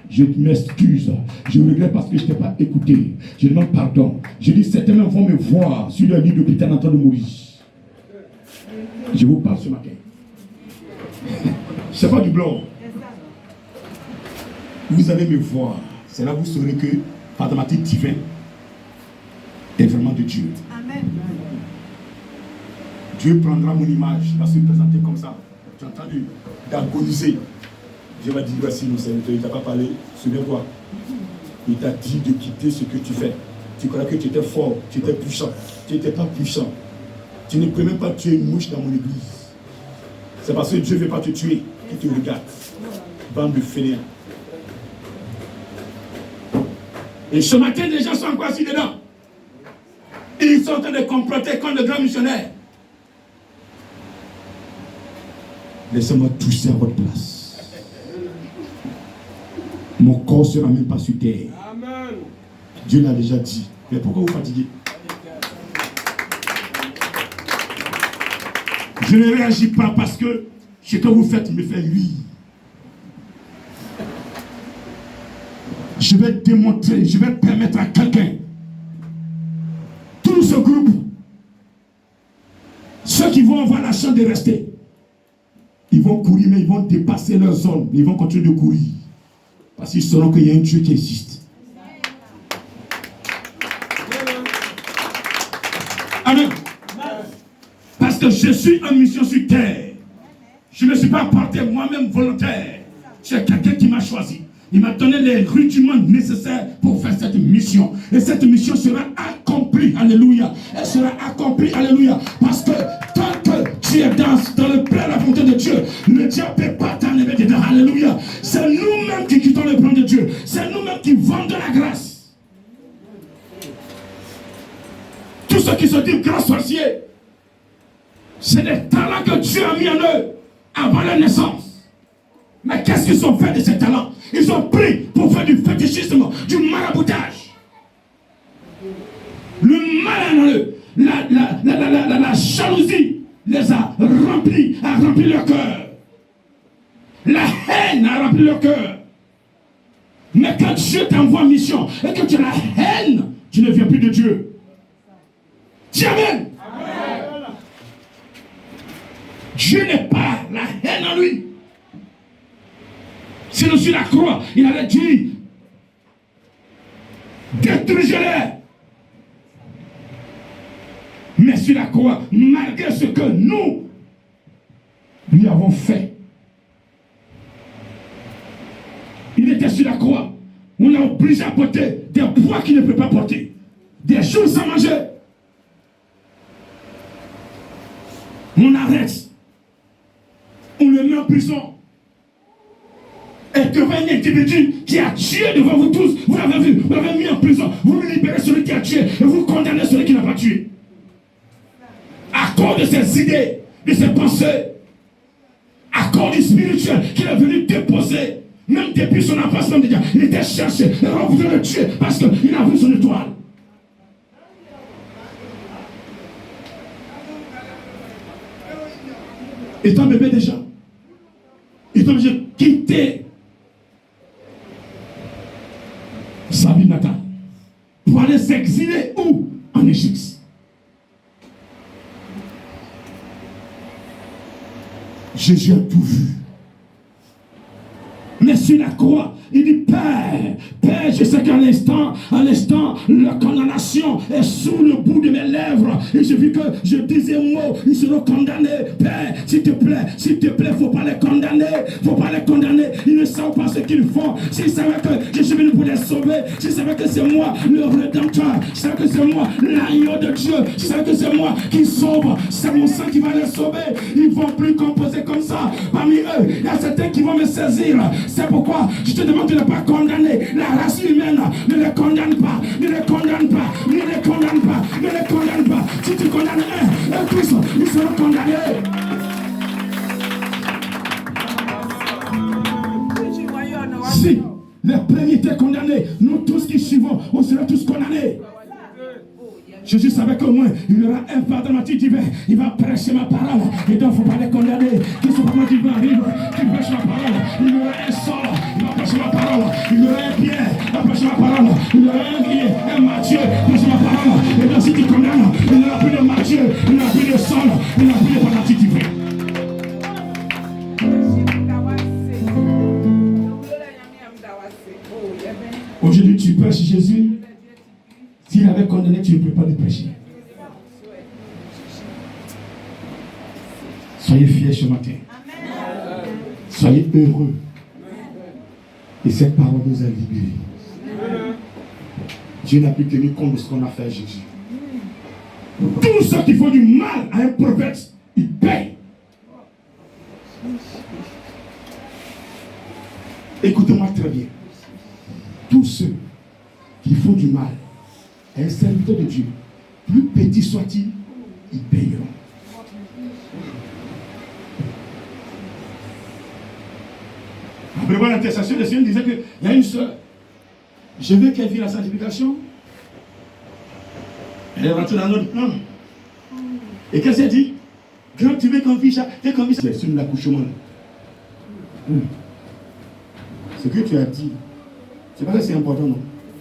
je m'excuse, je regrette parce que je ne t'ai pas écouté. Je demande pardon. Je dis, certains vont me voir sur le lit d'hôpital en train de mourir. Je vous parle ce matin. C'est pas du blanc. Vous allez me voir. C'est là que vous saurez que Fatmati divin est vraiment de Dieu. Amen. Dieu prendra mon image, va se présenter comme ça. Tu as entendu d'agoniser. Dieu va dire, voici mon Seigneur, il ne t'a pas parlé, souviens-toi. Il t'a dit de quitter ce que tu fais. Tu crois que tu étais fort, tu étais puissant. Tu n'étais pas puissant. Tu ne peux même pas tuer une mouche dans mon église. C'est parce que Dieu ne veut pas te tuer qu'il te regarde. Bande de fainéants. Et ce matin, les gens sont encore assis dedans. Ils sont en train de comploter contre le grand missionnaire. Laissez-moi tousser à votre place. Mon corps ne sera même pas sur terre. Amen. Dieu l'a déjà dit. Mais pourquoi vous fatiguez? Je ne réagis pas parce que ce que vous faites me fait rire. Je vais démontrer, je vais permettre à quelqu'un, tout ce groupe, ceux qui vont avoir la chance de rester, ils vont courir, mais ils vont dépasser leur zone, mais ils vont continuer de courir. Parce qu'ils sauront qu'il y a un Dieu qui existe. Amen. Parce que je suis en mission sur terre. Je ne me suis pas porté moi-même volontaire. C'est quelqu'un qui m'a choisi. Il m'a donné les rudiments nécessaires pour faire cette mission. Et cette mission sera accomplie. Alléluia. Elle sera accomplie. Alléluia. Parce que tant que tu es dans le plein de la volonté de Dieu, le diable ne peut pas t'enlever dedans. Alléluia. C'est nous-mêmes qui quittons le plan de Dieu. C'est nous-mêmes qui vendons la grâce. ceux qui se disent grands sorciers, c'est des talents que Dieu a mis en eux avant leur naissance. Mais qu'est-ce qu'ils ont fait de ces talents? Ils ont pris pour faire du fétichisme, du maraboutage. Le mal en eux, la jalousie les a rempli leur cœur. La haine a rempli leur cœur. Mais quand Dieu t'envoie en mission et que tu as la haine, tu ne viens plus de Dieu. Dis Amen. Amen. Dieu n'est pas la haine en lui. Si nous sur la croix, il avait dit détruisez-les. Mais sur la croix, malgré ce que nous lui avons fait, il était sur la croix. On l'a obligé à porter des poids qu'il ne peut pas porter. Des jours sans manger. On arrête. On le met en prison. Et devant un individu qui a tué devant vous tous, vous l'avez vu, vous l'avez mis en prison, vous libérez celui qui a tué et vous condamnez celui qui n'a pas tué. À cause de ses idées, de ses pensées, à cause du spirituel qu'il est venu déposer, même depuis son enfance, même déjà, il était cherché, et on voulait le tuer parce qu'il a vu son étoile. Étant bébé déjà, il est obligé de quitter sa vie natale pour aller s'exiler où? En Égypte. Jésus a tout vu. Mais sur la croix, il dit Père, je sais qu'à l'instant, la condamnation est sous le bout de mes lèvres. Et j'ai vu que je disais un mot, ils seront condamnés. Père, s'il te plaît, faut pas les condamner. Ils ne savent pas ce qu'ils font. S'ils savaient que je suis venu pour les sauver, s'ils savaient que c'est moi le rédempteur, s'ils savaient que c'est moi l'agneau de Dieu, s'ils savaient que c'est moi qui sauve, c'est mon sang qui va les sauver, ils vont plus composer comme ça. Parmi eux, il y a certains qui vont me saisir. C'est pourquoi je te demande de ne pas condamner la race humaine. Ne les condamne pas. Si tu condamnes un, tous, ils seront condamnés. Si les premiers étaient condamnés, nous tous qui suivons, on sera tous condamnés. Jésus savait qu'au moins il y aura un pardon divin. Il va prêcher ma parole. Et donc il ne faut pas les condamner. Qui sont vraiment divins arrivent, qui prêchent ma parole. Il y aura un Saul, il va prêcher ma parole. Il y aura un Pierre, il va prêcher ma parole. Il y aura un Matthieu, prêcher ma parole. Et donc si tu condamnes, il n'y aura plus de Matthieu, il n'y aura plus de Saul, il n'y aura plus de pardon divin. Aujourd'hui tu prêches Jésus. S'il avait condamné, tu ne peux pas le prêcher. Soyez fiers ce matin. Amen. Soyez heureux. Et cette parole nous a libérés. Dieu n'a plus tenu compte de ce qu'on a fait à Jésus. Tous ceux qui font du mal à un prophète, ils payent. Écoutez-moi très bien. Tous ceux qui font du mal un serviteur de Dieu, plus petit soit-il, ils payeront. Après voir l'intercession, le Seigneur disait qu'il y a une soeur. Je veux qu'elle vive la sanctification. Elle est rentrée dans notre plan. Et qu'est-ce qu'elle dit? Quand tu veux qu'on vive ça, tu es comme ça. C'est sur l'accouchement. Ce que tu as dit, c'est pas que c'est important, non.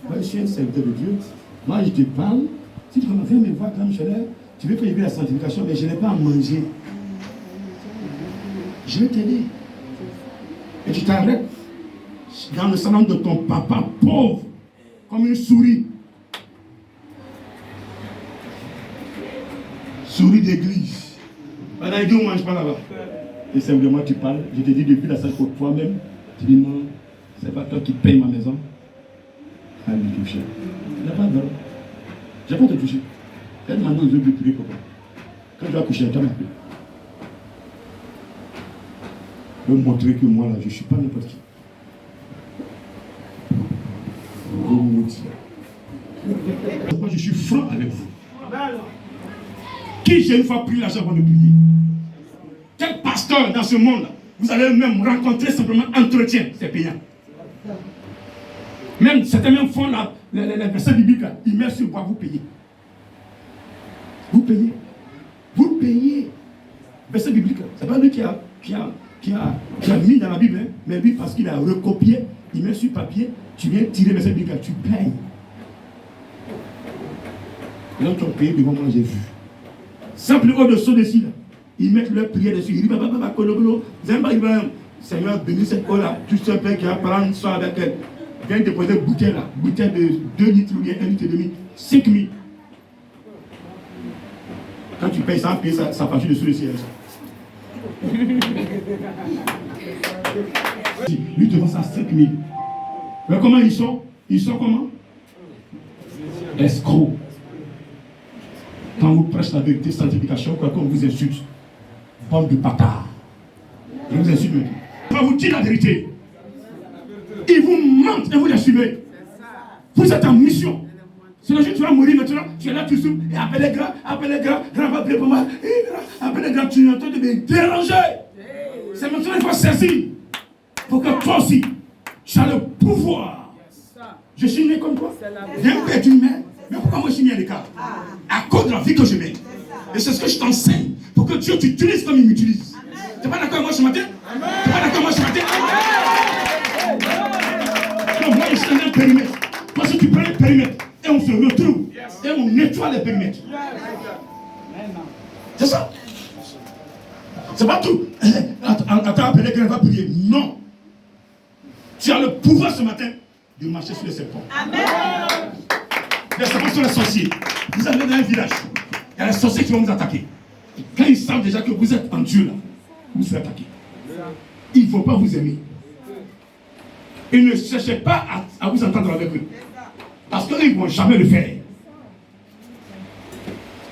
Moi, je suis un serviteur de Dieu. Moi, je te parle. Si tu viens me voir comme je l'ai, tu veux que je vive la sanctification, mais je n'ai pas à manger. Je vais t'aider. Et tu t'arrêtes dans le salon de ton papa, pauvre, comme une souris. Souris d'église. Pendant que on ne mange pas là-bas. Et simplement tu parles. Je te dis depuis la salle pour toi-même. Tu dis non, c'est pas toi qui paye ma maison. Ah, me toucher. Il n'a pas de droit. Je ne vais pas te toucher. Tu as demandé aux autres de prier pour toi. Quand tu vas coucher, tu vas m'appeler. Je veux montrer que moi, là, je ne suis pas n'importe qui. Je vous dire. Je suis franc avec vous. Qui j'ai une fois pris l'argent avant de prier? Quel pasteur dans ce monde, vous allez même rencontrer simplement entretien, c'est payant. Même certains même font les versets bibliques, ils mettent sur quoi vous payez. Vous payez. Vous payez. Verset biblique, c'est pas lui qui a mis dans la Bible, hein, mais lui parce qu'il a recopié, il met sur papier, tu viens tirer verset biblique, tu payes. Là, tu as payé devant moi, j'ai vu. Simple au-dessous dessus, là. Ils mettent leur prière dessus. Ils disent, Seigneur, bénis cette eau-là. Tout ce père qui va prendre ça avec elle. Viens déposer bouteille là. Bouteille de 2 litres ou bien 1 litre et demi. 5 000. Quand tu payes ça, paye ça facture dessus le ciel. Lui te vend ça à 5 000. Mais comment ils sont? Ils sont comment? Escrocs. Quand vous prêchez la vérité, sanctification, quoi qu'on vous insulte, bande de bâtards. Je vous insulte maintenant. Je vais vous dire la vérité. Ils vous mentent et vous les suivez. Vous êtes en mission. C'est le jour où tu vas mourir maintenant, tu es là, tu souffres, et appelle les gars, rappelle pour moi, appelle les gars, tu es en train de me déranger. C'est maintenant qu'il faut saisir. Pour que toi aussi, tu as le pouvoir. Je suis né comme toi. J'ai un père d'une mère. Mais pourquoi moi je suis mis à l'écart? À cause de la vie que je mène. Et c'est ce que je t'enseigne. Pour que Dieu t'utilise comme il m'utilise. Tu n'es pas d'accord avec moi ce matin? Tu n'es pas d'accord avec moi ce matin? Donc moi je suis dans un périmètre. Parce que tu prends le périmètre et on se retrouve. Et on nettoie les périmètres. C'est ça. C'est pas tout. Attends, appelez quelqu'un va prier. Non. Tu as le pouvoir ce matin de marcher sur les serpents. Amen. Les serpents sont les sorciers. Vous allez dans un village. Il y a les sorciers qui vont vous attaquer. Quand ils savent déjà que vous êtes en Dieu là, vous serez attaqués. Il ne faut pas vous aimer. Et ne cherchez pas à vous entendre avec eux. Parce qu'ils ne vont jamais le faire.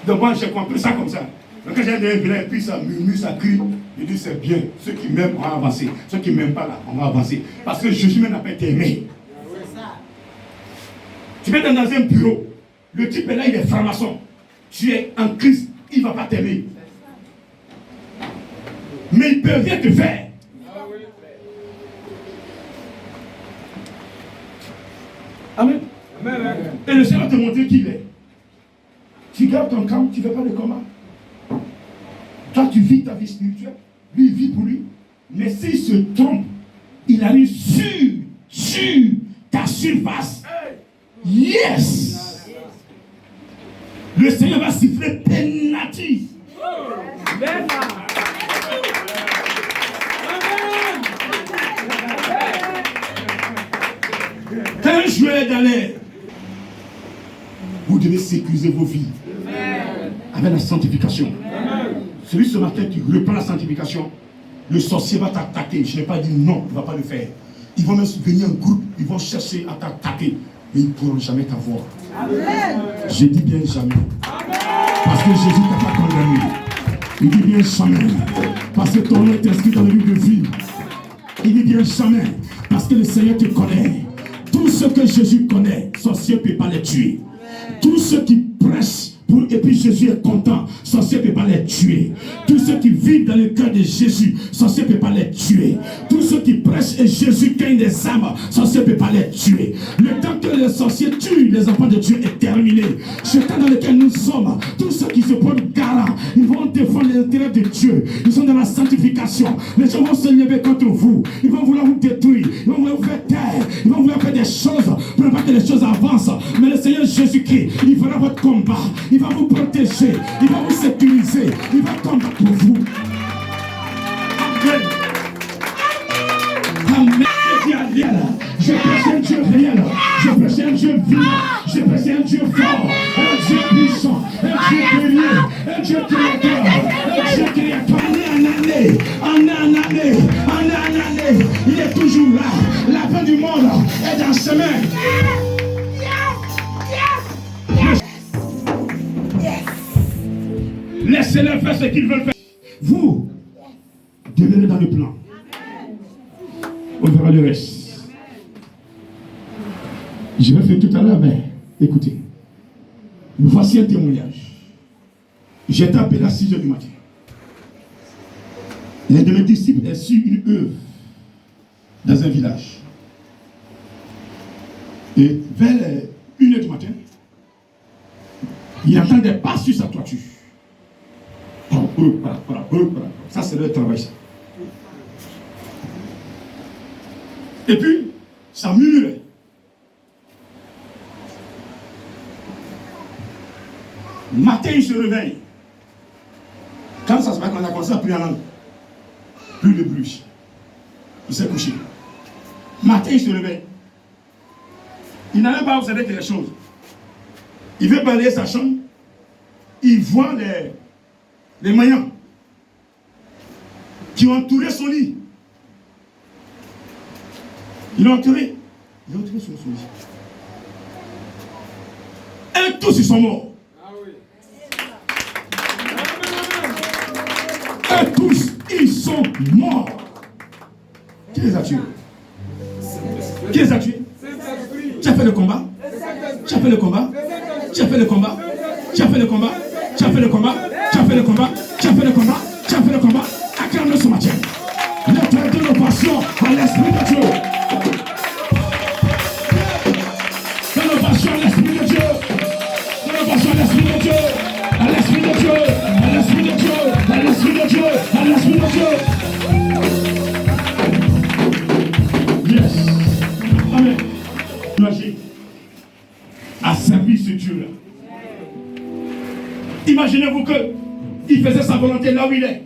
Donc moi j'ai compris ça comme ça. Donc quand j'ai un village et puis ça murmure, ça crie, je dis c'est bien. Ceux qui m'aiment, on va avancer. Ceux qui ne m'aiment pas là, on va avancer. Parce que Jésus même n'a pas été aimé. Tu vas dans un bureau, le type est là, il est franc-maçon. Tu es en crise, il ne va pas t'aimer. Mais il peut rien te faire. Amen. Et le Seigneur va te montrer qui il est. Tu gardes ton camp, tu ne fais pas de combat. Toi, tu vis ta vie spirituelle. Lui, il vit pour lui. Mais s'il se trompe, il arrive sur ta surface. Yes! Le Seigneur va siffler pénatif. Quand un joueur est dans l'air, vous devez sécuriser vos vies avec la sanctification. Celui ce matin qui reprend la sanctification, le sorcier va t'attaquer. Je n'ai pas dit non, il ne va pas le faire. Ils vont même venir en groupe, ils vont chercher à t'attaquer. Mais ils ne pourront jamais t'avoir. Je dis bien jamais. Parce que Jésus ne t'a pas condamné. Il dit bien jamais. Parce que ton nom est inscrit dans le livre de vie. Il dit bien jamais. Parce que le Seigneur te connaît. Tous ceux que Jésus connaît, sorcier ne peut pas les tuer. Tous ceux qui prêchent et puis Jésus est content, sorcier ne peut pas les tuer. Tous ceux qui vivent dans le cœur de Jésus, sorcier ne peut pas les tuer. Tous ceux qui prêchent et Jésus gagne des âmes, sorcier ne peut pas les tuer. Le temps que les sorciers tuent les enfants de Dieu est terminé. Ce temps dans lequel nous sommes, tous ceux qui se prennent garant, ils vont défendre les intérêts de Dieu. Ils sont dans la sanctification. Les gens vont se lever contre vous. Ils vont vouloir vous détruire. Ils vont vouloir vous faire taire. Ils vont vouloir faire des choses pour ne pas que les choses avancent. Mais le Seigneur Jésus-Christ, il fera votre combat. Il va vous protéger, il va vous sécuriser, il va combattre pour vous. Amen. Amen. Je prêche un Dieu réel, je prêche un Dieu vivant, je prêche un Dieu fort, un Dieu puissant, un Dieu guerrier, un Dieu créateur, un Dieu créateur. Année, il est toujours là. La fin du monde est dans ses mains. Laissez-les faire ce qu'ils veulent faire. Vous, demeurez dans le plan. On verra le reste. Je vais faire tout à l'heure, mais écoutez. Voici un témoignage. J'étais appelé à 6 h du matin. L'un de mes disciples est sur une œuvre dans un village. Et vers 1 h du matin, il entend des pas sur sa toiture. Ça, c'est le travail, ça. Et puis, ça murmurait. Le matin, il se réveille. Quand ça se passe, on a commencé à prier en langue. Plus de bruit. Il s'est couché. Le matin, il se réveille. Il n'avait pas observé quelque chose. Il veut balayer sa chambre. Il voit les maillons qui ont entouré son lit. Ils l'ont entouré. Ils l'ont entouré sur son lit. Et tous, ils sont morts. Et tous, ils sont morts. Qui les a tués? Qui les a tués? Tu as fait le combat? Tu as fait le combat? Tu as fait le combat? Tu as fait le combat? Tu as fait le combat? Tu as fait le combat? Tu as fait le combat? Tu as fait le combat? Acclame-le ce matin. Lève-toi de nos passions à l'Esprit de Dieu. De nos passions à l'Esprit de Dieu. De nos passions à l'Esprit de Dieu. À l'Esprit de Dieu. À l'Esprit de Dieu. À l'Esprit de Dieu. À l'Esprit de Dieu. Yes. Amen. Imagine. À servir ce Dieu-là. Imaginez-vous qu'il faisait sa volonté là où il est.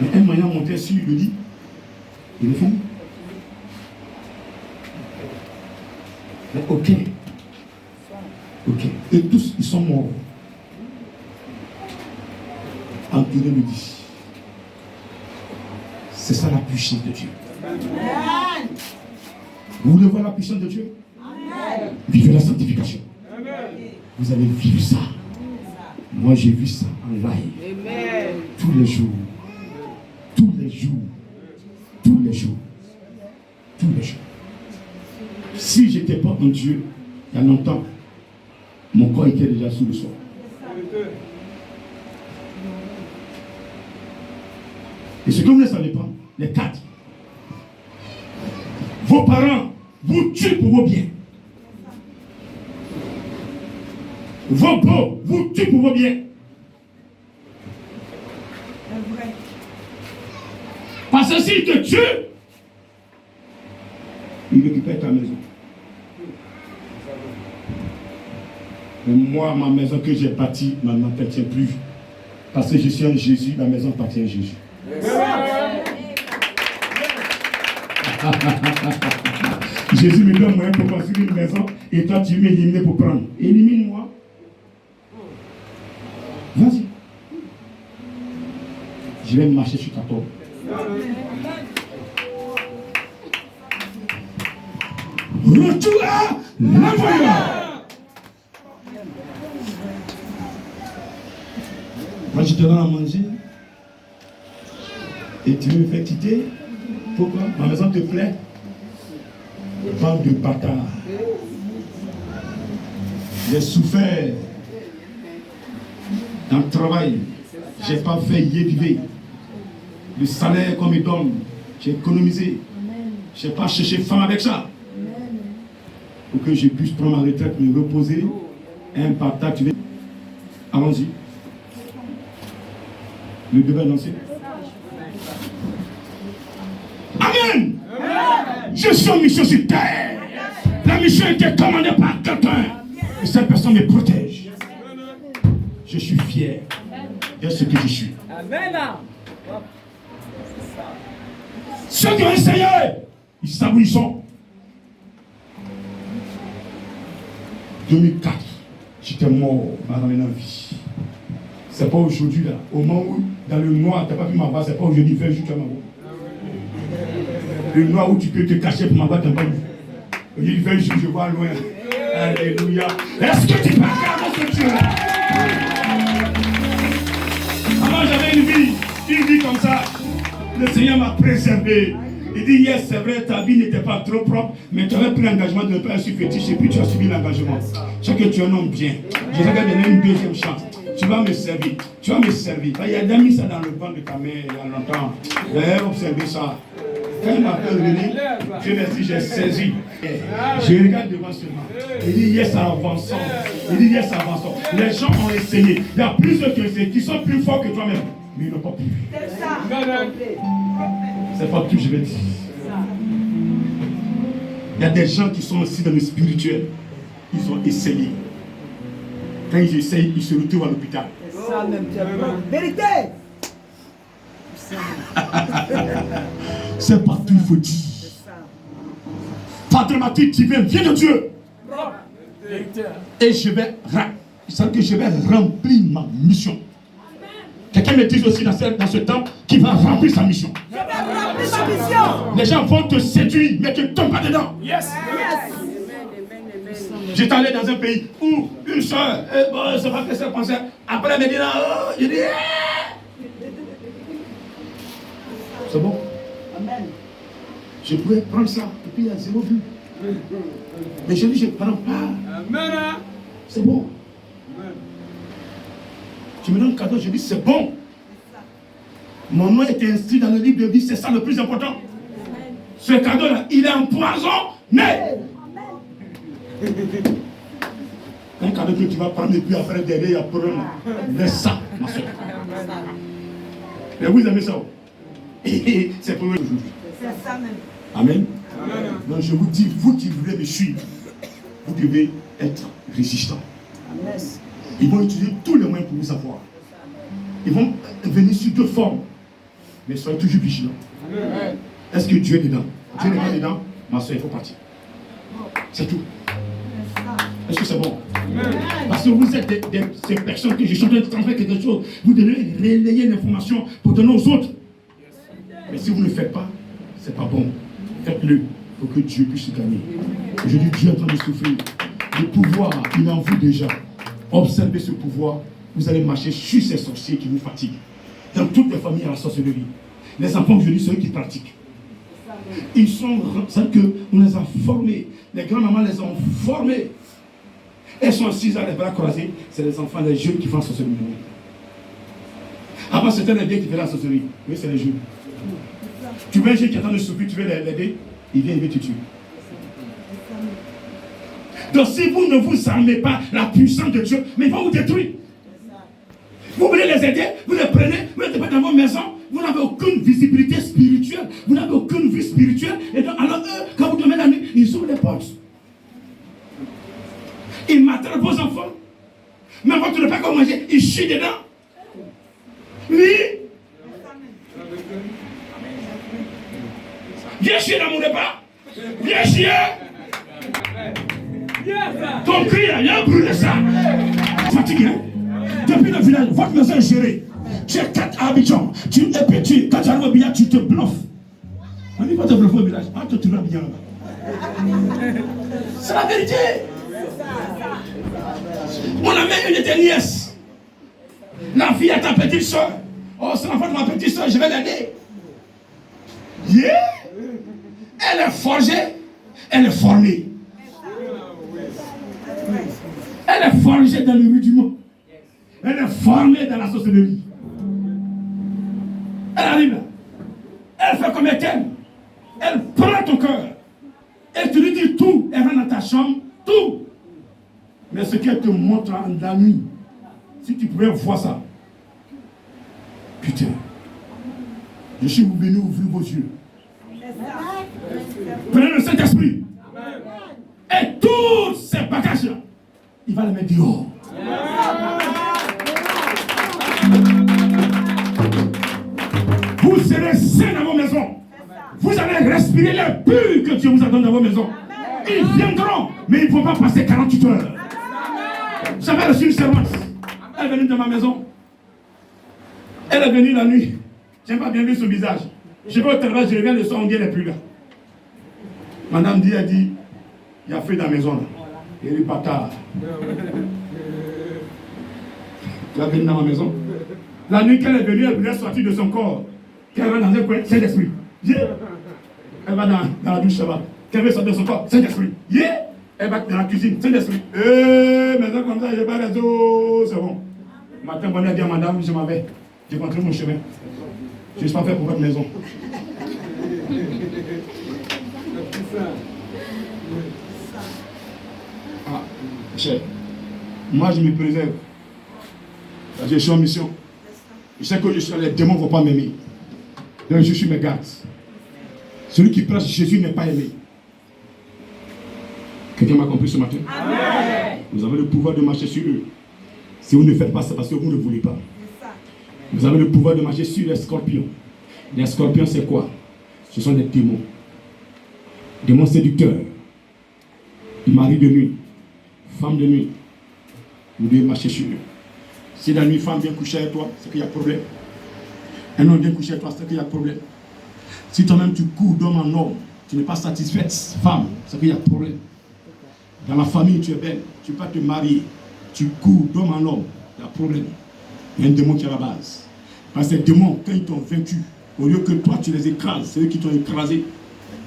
Mais un moyen montait sur le lit. Il est fini. Mais ok. Ok. Et tous, ils sont morts. Entouré me dit. C'est ça la puissance de Dieu. Amen. Vous voulez voir la puissance de Dieu? Amen. Vivez la sanctification. Amen. Vous allez vivre ça. Moi, j'ai vu ça en live. Amen. Tous les jours. Tous les jours. Tous les jours. Tous les jours. Si je n'étais pas en Dieu, il y a longtemps, mon corps était déjà sous le sol. Et ce que vous ne savez pas, les 4, vos parents vous tuent pour vos biens. Vos beaux vous tuent pour vos biens. Parce que s'ils te tuent, ils récupèrent ta maison. Mais moi, ma maison que j'ai bâtie ne m'appartient plus. Parce que je suis en Jésus, la maison appartient à Jésus. Jésus me donne moyen pour construire une maison et toi tu m'élimines pour prendre. Élimine-moi. Vas-y. Je vais marcher sur ta tombe. Retour à l'envoyeur. Moi je te donne à manger et tu me fais quitter. Pourquoi? Ma maison te plaît? Bande de bâtards. J'ai souffert dans le travail. Je n'ai pas fait y vivre. Le salaire qu'on me donne, j'ai économisé. Je n'ai pas cherché femme avec ça. Pour que je puisse prendre ma retraite, me reposer. Un partage. Allons-y. Le bébé annoncé. Amen. Je suis en mission sur terre. La mission était commandée par quelqu'un. Et cette personne me protège. Je suis fier de ce que je suis. Amen. Ceux qui ont essayé, ils savent où ils sont. 2004, j'étais mort, m'a ramené en vie. C'est pas aujourd'hui là. Au moment où, dans le noir, tu n'as pas pu m'avoir, c'est pas aujourd'hui, 20 jours, tu vas m'avoir. Le noir où tu peux te cacher pour m'avoir, tu n'as pas vu. Il 20 jours, je vois loin. Alléluia. Est-ce que tu peux regarder ce Dieu là? Avant, j'avais une vie comme ça. Le Seigneur m'a préservé. Il dit, yes, c'est vrai, ta vie n'était pas trop propre, mais tu avais pris l'engagement de ne pas être fétiche et puis tu as subi l'engagement. C'est que tu es un homme bien. Je vais donner une deuxième chance. Tu vas me servir. Tu vas me servir. Il y a déjà mis ça dans le ventre de ta mère il y a longtemps. J'ai observé ça. Quand il m'a fait venir, Dieu merci, j'ai saisi. Je regarde devant seulement. Il dit yes, avançons. Il dit yes, avançons. Les gens ont essayé. Il y a plusieurs qui sont plus forts que toi-même. Mais ils n'ont pas pu. C'est pas tout, je vais dire. Il y a des gens qui sont aussi dans le spirituel. Ils ont essayé. Quand ils essayent, ils se retrouvent à l'hôpital. C'est ça même, vérité. C'est partout, il faut dire. Pas dramatique, tu viens de Dieu. Et je vais remplir ma mission. Quelqu'un me dit aussi dans ce temps qu'il va remplir sa mission. Je vais remplir ma mission. Les gens vont te séduire, mais tu ne tombes pas dedans. Yes. J'étais allé dans un pays où une soeur, bon, ça va que ça pensait. Après, elle me dit, oh, je dis, c'est bon. Amen. Je pouvais prendre ça, et puis il y a 0 but. Mais je dis, je ne prends pas. Amen. C'est bon. Tu me donnes un cadeau, je dis, c'est bon. Mon nom est inscrit dans le livre de vie, c'est ça le plus important. Ce cadeau-là, il est empoisonné. Un cadeau que tu vas prendre et puis après derrière, il y a problème. Laisse ça, ma soeur. Mais vous aimez ça? C'est pour vous aujourd'hui. C'est ça même. Amen. Donc je vous dis, vous qui voulez me suivre, vous devez être résistant. Amen. Ils vont utiliser tous les moyens pour vous savoir. Ils vont venir sur 2 formes. Mais soyez toujours vigilants. Est-ce que Dieu est dedans? Dieu n'est pas dedans? Ma soeur, il faut partir. C'est tout. Est-ce que c'est bon? Parce que vous êtes ces personnes que je suis en train de transmettre quelque chose. Vous devez relayer l'information pour donner aux autres. Mais si vous ne le faites pas, c'est pas bon. Faites-le pour que Dieu puisse gagner. Je dis Dieu est en train de souffrir. Le pouvoir, il est en vous déjà. Observez ce pouvoir. Vous allez marcher sur ces sorciers qui vous fatiguent. Dans toutes les familles à la sorcellerie. Les enfants que je dis, ceux qui pratiquent. Ils sont, c'est que on les a formés. Les grands-mamans les ont formés. Elles sont assises à les bras croisés. C'est les enfants, les jeunes qui font la sorcellerie. Avant, c'était les vieux qui faisaient la sorcellerie. Oui, c'est les jeunes. Tu vois un jeune qui attend de souffrir, tu veux l'aider, il vient te tuer. Donc si vous ne vous armez pas la puissance de Dieu, mais il va vous détruire. Vous voulez les aider, vous les prenez, vous les mettez dans vos maisons, vous n'avez aucune visibilité spirituelle, vous n'avez aucune vie spirituelle, et donc alors eux, quand vous dormez la nuit, ils ouvrent les portes. Ils maltraitent vos enfants, mais votre repas qu'on manger, ils chient dedans. Oui. Viens chier dans mon repas. Viens chier. Ton cri là, viens brûler ça. Fatigué. Depuis le village, votre maison est gérée. Tu as 4 habitants. Et puis quand tu arrives au village, tu te bluffes. On dit pas te bluffer au village. Ah, toi tu vas bien là-bas. C'est la vérité. On a même une de tes nièces. La fille à ta petite soeur. Oh, c'est l'enfant de ma petite soeur, je vais l'aider. Yeah. Elle est forgée, elle est formée. Elle est forgée dans le rudiment. Elle est formée dans la sorcellerie. Elle arrive là. Elle fait comme elle t'aime. Elle prend ton cœur. Elle te lui dit tout. Elle rentre dans ta chambre, tout. Mais ce qu'elle te montre en la nuit, si tu pouvais voir ça, putain, je suis venu ouvrir vos yeux. Prenez le Saint-Esprit. Et tous ces bagages-là, il va les mettre dehors. Vous serez sains dans vos maisons. Vous allez respirer l'air pur que Dieu vous a donné dans vos maisons. Ils viendront, mais ils ne vont pas passer 48 heures. J'avais reçu une servante. Elle est venue dans ma maison. Elle est venue la nuit. Je n'ai pas bien vu son visage. Je vais au travail, je reviens le soir, on dit elle n'est plus là. Madame dit, elle dit, il y a feu dans la maison là. Il est pas tard. Tu vas venir dans ma maison. La nuit qu'elle est venue, elle voulait sortir de son corps. Qu'elle va dans un coin, Saint-Esprit. Yeah. Elle va dans la douche, ça va. Qu'elle veut sortir de son corps, Saint-Esprit. Yeah. Elle va dans la cuisine, Saint-Esprit. Maison comme ça, j'ai pas réseau, c'est bon. Matin, on a dit à madame, je m'en vais. J'ai continué mon chemin. Je ne suis pas fait pour votre maison. Ah, cher. Moi, je me préserve. Parce que je suis en mission. Je sais que les démons ne vont pas m'aimer. Donc, je suis mes gardes. Celui qui prêche Jésus n'est pas aimé. Quelqu'un m'a compris ce matin? Amen. Vous avez le pouvoir de marcher sur eux. Si vous ne faites pas, c'est parce que vous ne voulez pas. Vous avez le pouvoir de marcher sur les scorpions. Les scorpions, c'est quoi? Ce sont des démons. Démons séducteurs. Mari de nuit. Femme de nuit. Vous devez marcher sur eux. Si la nuit, femme vient coucher avec toi, c'est qu'il y a problème. Un homme vient coucher avec toi, c'est qu'il y a problème. Si toi-même tu cours d'homme en homme, tu n'es pas satisfaite, femme, c'est qu'il y a problème. Dans la famille, tu es belle, tu ne peux pas te marier, tu cours d'homme en homme, il y a problème. Il y a un démon qui est à la base. Parce que ces démons, quand ils t'ont vaincu, au lieu que toi tu les écrases, c'est eux qui t'ont écrasé.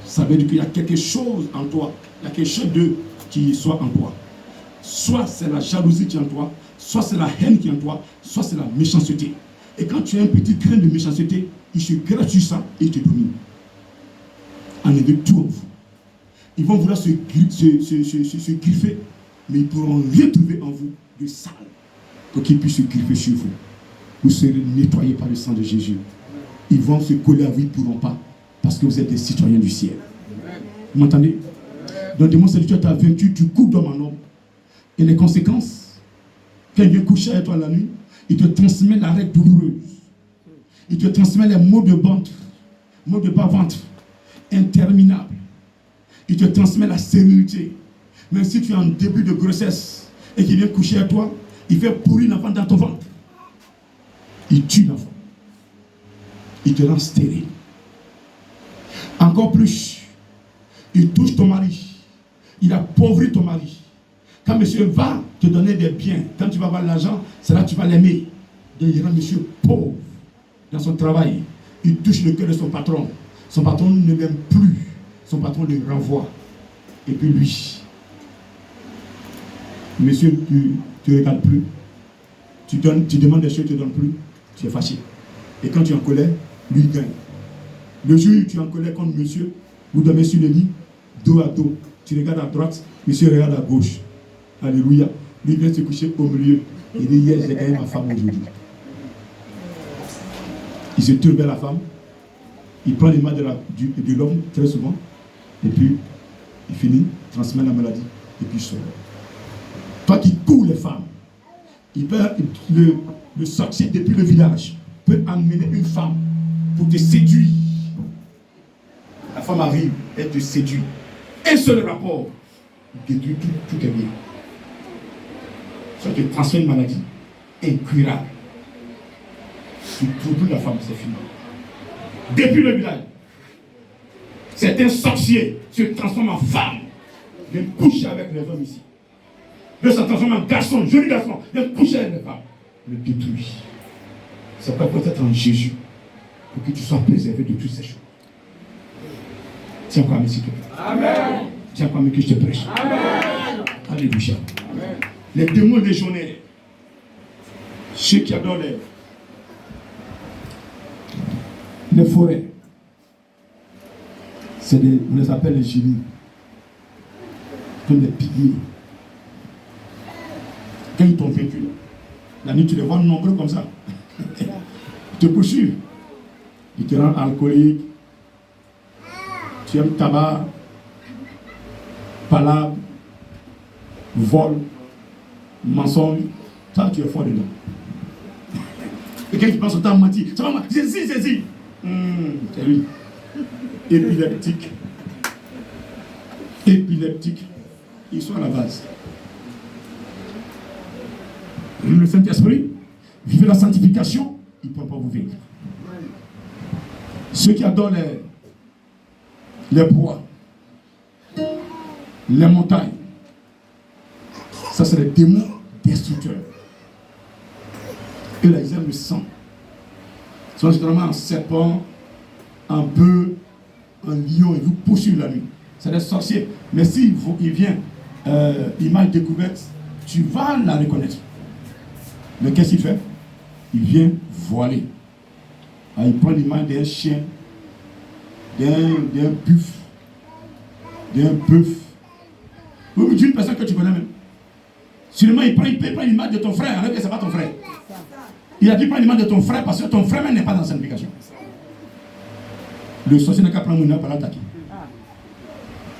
Ça veut dire qu'il y a quelque chose en toi, il y a quelque chose d'eux qui soit en toi. Soit c'est la jalousie qui est en toi, soit c'est la haine qui est en toi, soit c'est la méchanceté. Et quand tu as un petit grain de méchanceté, il se gratte sur ça et il te domine. Enlevez tout en vous. Ils vont vouloir se griffer, mais ils pourront rien trouver en vous de sale pour qu'ils puissent se griffer sur vous. Vous serez nettoyés par le sang de Jésus. Ils vont se coller à vous, ils ne pourront pas, parce que vous êtes des citoyens du ciel. Vous m'entendez? Donc, démon séducteur t'a vaincu, tu cours d'homme en homme. Et les conséquences, quand il vient coucher avec toi la nuit, il te transmet la règle douloureuse. Il te transmet les maux de ventre, maux de bas-ventre, interminables. Il te transmet la stérilité. Même si tu es en début de grossesse et qu'il vient coucher avec toi, il fait pourrir l'enfant dans ton ventre. Il tue l'enfant. Il te rend stérile. Encore plus, il touche ton mari. Il appauvrit ton mari. Quand monsieur va te donner des biens, quand tu vas avoir l'argent, c'est là que tu vas l'aimer. Donc il rend monsieur pauvre dans son travail. Il touche le cœur de son patron. Son patron ne l'aime plus. Son patron le renvoie. Et puis lui, monsieur, tu ne regardes plus. Tu demandes des choses, tu ne donnes plus. Tu es fâché. Et quand tu es en colère, lui il gagne. Le jour où tu es en colère contre monsieur, vous dormez sur le lit, dos à dos. Tu regardes à droite, monsieur regarde à gauche. Alléluia. Lui vient se coucher au milieu. Il dit, hier, j'ai gagné ma femme aujourd'hui. Il se tourne vers la femme. Il prend les mains de l'homme très souvent. Et puis, il finit, transmet la maladie. Et puis, il sort. Toi qui cours les femmes, le sorcier depuis le village peut amener une femme pour te séduire. La femme arrive, elle te séduit. Un seul rapport détruit tout est bien. Ça te transmet une maladie incurable. Tu trouves la femme, c'est fini. Depuis le village, certains sorciers se transforment en femme. Ils viennent coucher avec les hommes ici. Ils se transforment en garçon, joli garçon. Ils viennent coucher avec les femmes. Le détruit. C'est pas peut-être en Jésus pour que tu sois préservé de toutes ces choses. Tiens quoi, mes s'il te plaît. Amen. Tiens quoi, mais que je te prêche. Amen. Alléluia. Amen. Les Les démons légionnaires, ceux qui adorent les forêts, on les appelle les génies, comme des pygmées. Quand ils t'ont vaincu, la nuit tu les vois nombreux comme ça. Ils te poursuivent. Ils te rendent alcoolique. Tu aimes tabac, palabre, vol, mensonge. Ça, tu es fort dedans. Et quand tu penses au temps menti, ça va mentir. C'est lui. Épileptique. Épileptique. Ils sont à la base. Le Saint-Esprit, vivez la sanctification, il ne peut pas vous vaincre. Ceux qui adorent les bois, les montagnes, ça c'est les démons destructeurs. Et là, ils aiment le sang. Ils sont généralement un serpent, un bœuf, un lion, et vous poursuivent la nuit. C'est des sorciers. Mais s'il vient, image découverte, tu vas la reconnaître. Mais qu'est-ce qu'il fait? Il vient voiler. Alors, il prend l'image d'un chien, d'un buff, d'un bœuf. Ou d'une personne que tu connais même. Seulement, il prend l'image de ton frère, alors que ce n'est pas ton frère. Il a dit prends l'image de ton frère parce que ton frère même n'est pas dans la sanctification. Le sorcier n'a qu'à prendre Mouna pour l'attaquer.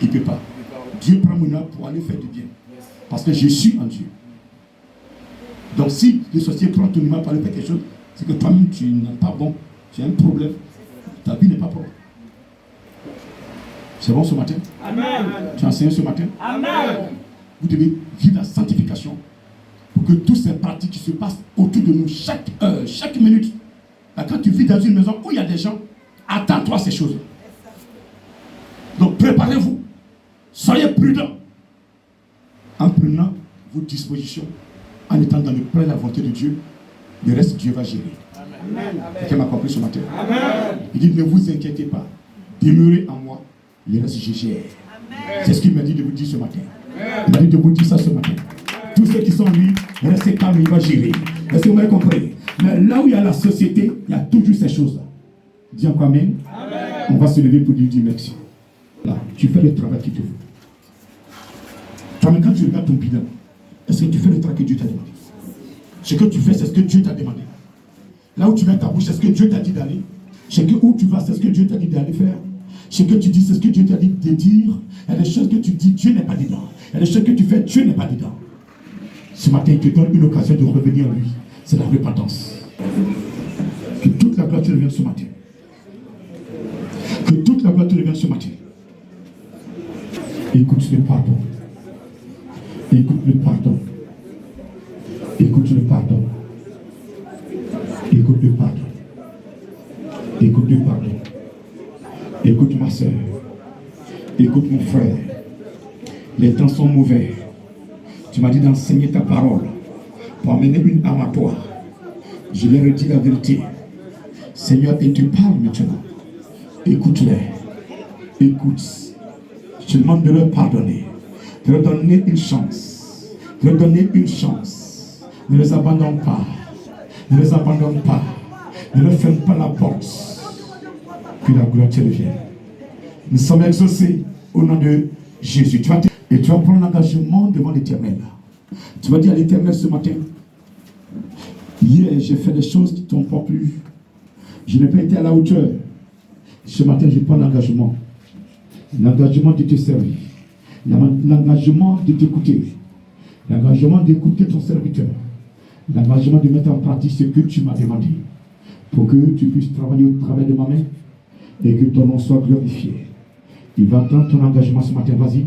Il ne peut pas. Dieu prend Mouna pour aller faire du bien. Parce que je suis en Dieu. Donc si le sorcier prend ton image pour aller faire quelque chose, c'est que toi-même tu n'es pas bon. Tu as un problème. Ta vie n'est pas propre. C'est bon ce matin? Amen. Tu as enseigné ce matin? Amen. Vous devez vivre la sanctification pour que toutes ces pratiques qui se passent autour de nous chaque heure, chaque minute. Là, quand tu vis dans une maison où il y a des gens, attends-toi ces choses. Donc préparez-vous. Soyez prudents. En prenant vos dispositions, en étant dans le plein de la volonté de Dieu, le reste Dieu va gérer. Amen. Quelqu'un m'a compris ce matin? Amen. Il dit ne vous inquiétez pas. Demeurez en moi. Le reste je gère. C'est ce qu'il m'a dit de vous dire ce matin. Il m'a dit de vous dire ça ce matin. Tous ceux qui sont en lui, restez calmes, il va gérer. Est-ce que vous m'avez compris? Mais là où il y a la société, il y a toujours ces choses-là. Dis encore amen. On va se lever pour lui dire merci. Là, tu fais le travail qu'il te faut. Toi-même, quand tu regardes ton bilan, est-ce que tu fais le travail que Dieu t'a demandé? Ce que tu fais, c'est ce que Dieu t'a demandé. Là où tu mets ta bouche, c'est ce que Dieu t'a dit d'aller. Où tu vas, c'est ce que Dieu t'a dit d'aller faire. Ce que tu dis, c'est ce que Dieu t'a dit de dire. Il y a des choses que tu dis, Dieu n'est pas dedans. Il y a des choses que tu fais, Dieu n'est pas dedans. Ce matin, il te donne une occasion de revenir à lui. C'est la repentance. Que toute la gloire te revienne ce matin. Que toute la gloire te revienne ce matin. Écoute le pardon. Écoute le pardon. Écoute le pardon. Écoute le pardon. Écoute le pardon. Écoute ma soeur. Écoute mon frère. Les temps sont mauvais. Tu m'as dit d'enseigner ta parole pour amener une âme à toi. Je leur ai dit la vérité. Seigneur, et tu parles maintenant. Écoute-les. Écoute. Je demande de leur pardonner. De leur donner une chance. De leur donner une chance. Ne les abandonne pas. Ne les abandonne pas. Ne leur ferme pas la porte. Que la gloire te revienne. Nous sommes exaucés au nom de Jésus. Et tu vas prendre l'engagement devant l'Éternel. Tu vas dire à l'Éternel ce matin, hier j'ai fait des choses qui ne t'ont pas plu. Je n'ai pas été à la hauteur. Ce matin je prends l'engagement. L'engagement de te servir. L'engagement de t'écouter. L'engagement d'écouter ton serviteur. L'engagement de mettre en pratique ce que tu m'as demandé. Pour que tu puisses travailler au travers de ma main et que ton nom soit glorifié. Il va attendre ton engagement ce matin. Vas-y.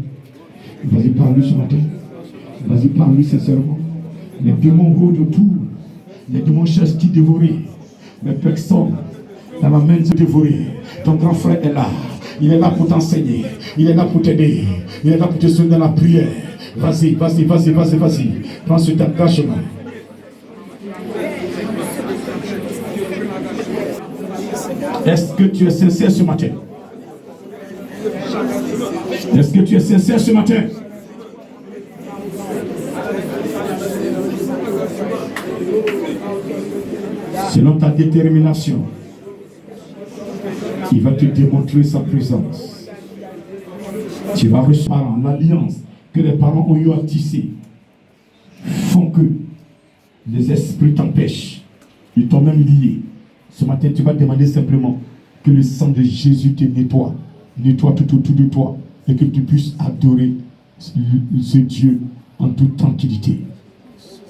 Vas-y, parle-lui ce matin. Vas-y, parle-lui sincèrement. Les démons rôdent autour. Les démons cherchent qui dévorer. Mais personne dans la main de dévorer. Ton grand frère est là. Il est là pour t'enseigner. Il est là pour t'aider. Il est là pour te soutenir dans la prière. Vas-y, vas-y, vas-y, vas-y, vas-y. Prends cet engagement. Est-ce que tu es sincère ce matin? Est-ce que tu es sincère ce matin? Selon ta détermination, il va te démontrer sa présence. Tu vas recevoir l'alliance que les parents ont eu à tisser. Font que les esprits t'empêchent. Ils t'ont même lié. Ce matin, tu vas demander simplement que le sang de Jésus te nettoie. Nettoie tout autour de toi. Et que tu puisses adorer ce Dieu en toute tranquillité.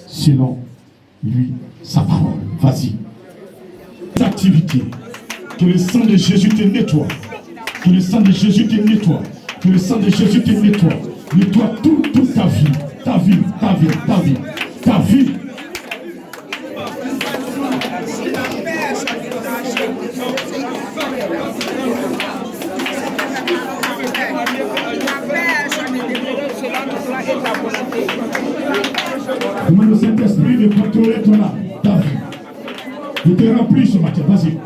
Selon lui, sa parole. Vas-y. Activité. Que le sang de Jésus te nettoie. Que le sang de Jésus te nettoie. Que le sang de Jésus te nettoie. Nettoie toute ta vie. Ta vie, ta vie, ta vie. Ta vie. Demande au Saint-Esprit de contrôler ton âme, ta vie. Il te remplit ce matin, vas-y.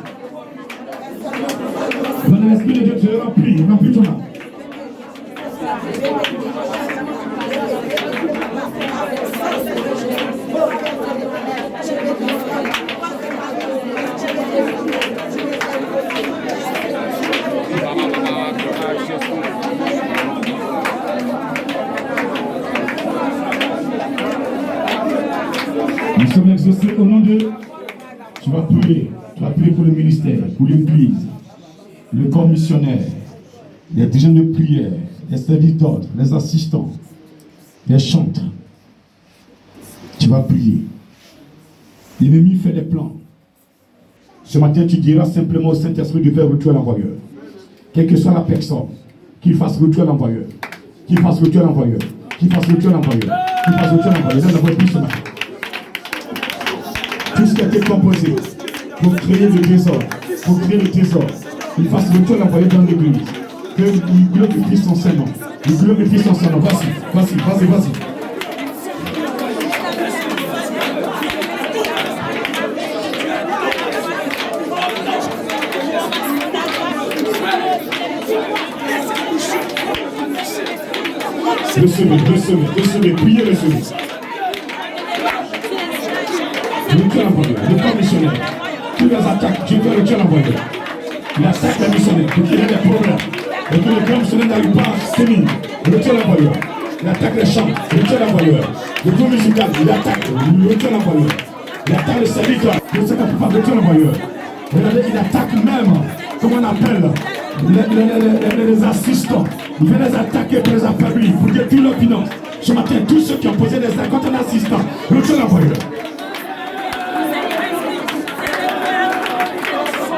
Demande à l'Esprit de Dieu te remplit ton âme. Nous sommes exaucés au nom de... Tu vas prier pour le ministère, pour l'église, le corps missionnaire, les dirigeants de prière, les serviteurs, les assistants, les chanteurs. Tu vas prier. L'ennemi fait des plans. Ce matin, tu diras simplement au Saint-Esprit de faire retour à l'envoyeur. Quelle que soit la personne, qu'il fasse retour à l'envoyeur. Qu'il fasse retour à l'envoyeur. Qu'il fasse retour à l'envoyeur. Qu'il fasse retour à l'envoyeur. Donne la voix plus ce matin. Tout ce qui a été composé pour créer le trésor, il fasse retour à l'envoyeur dans l'église. Que il glorifie son Seigneur. Il glorifie son Seigneur. Vas-y. Recevez, priez, recevez. Le corps missionnaire, tous les attaques, Dieu fait retirer l'envoyeur. Il attaque les missionnaires, pour qu'il y ait des problèmes. Et que le corps missionnaire n'arrive pas à se tenir, retire l'envoyeur. Il attaque les chants, retire l'envoyeur. Le corps musical, il attaque, retire l'envoyeur. Il attaque le serviteur, je sais qu'on ne peut pas retirer l'envoyeur. Regardez, il attaque même, comment on appelle, les assistants. Il vient les attaquer pour les affaiblir, pour détruire leurs finances. Ce matin, tous ceux qui ont posé des actes contre un assistant, retire l'envoyeur.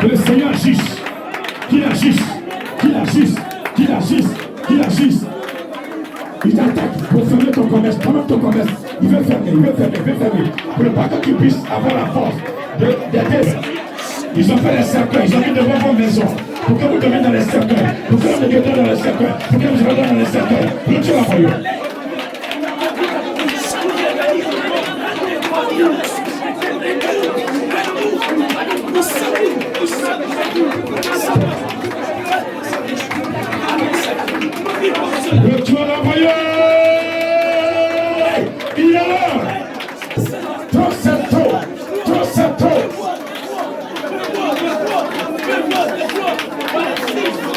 Que le Seigneur agisse, qu'il agisse. Il t'attaque pour fermer ton commerce, il veut fermer. Pour ne pas que tu puisses avoir la force d'aider. Ils ont fait les cercueils, ils ont mis devant vos maisons. Pour que vous dormiez dans les cercueils, pour que vous ne dormiez dans les cercueils, pour que vous soyez dans les cercueils. Retire l'envoyeur. Retire l'envoyeur. Il y a là. Trop c'est trop.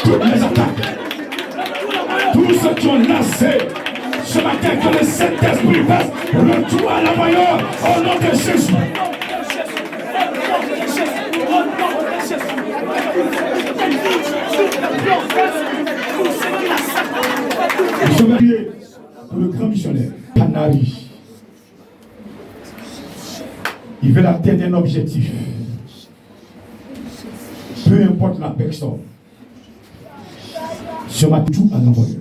Toutes les attaques, tous ceux qui ont lancé ce matin, que le Saint-Esprit fasse retour à l'envoyeur au nom de Jésus. Je vais prier pour le grand missionnaire, Panari. Il veut atteindre un objectif. Peu importe la personne. Ce matin, tout à l'envoyeur.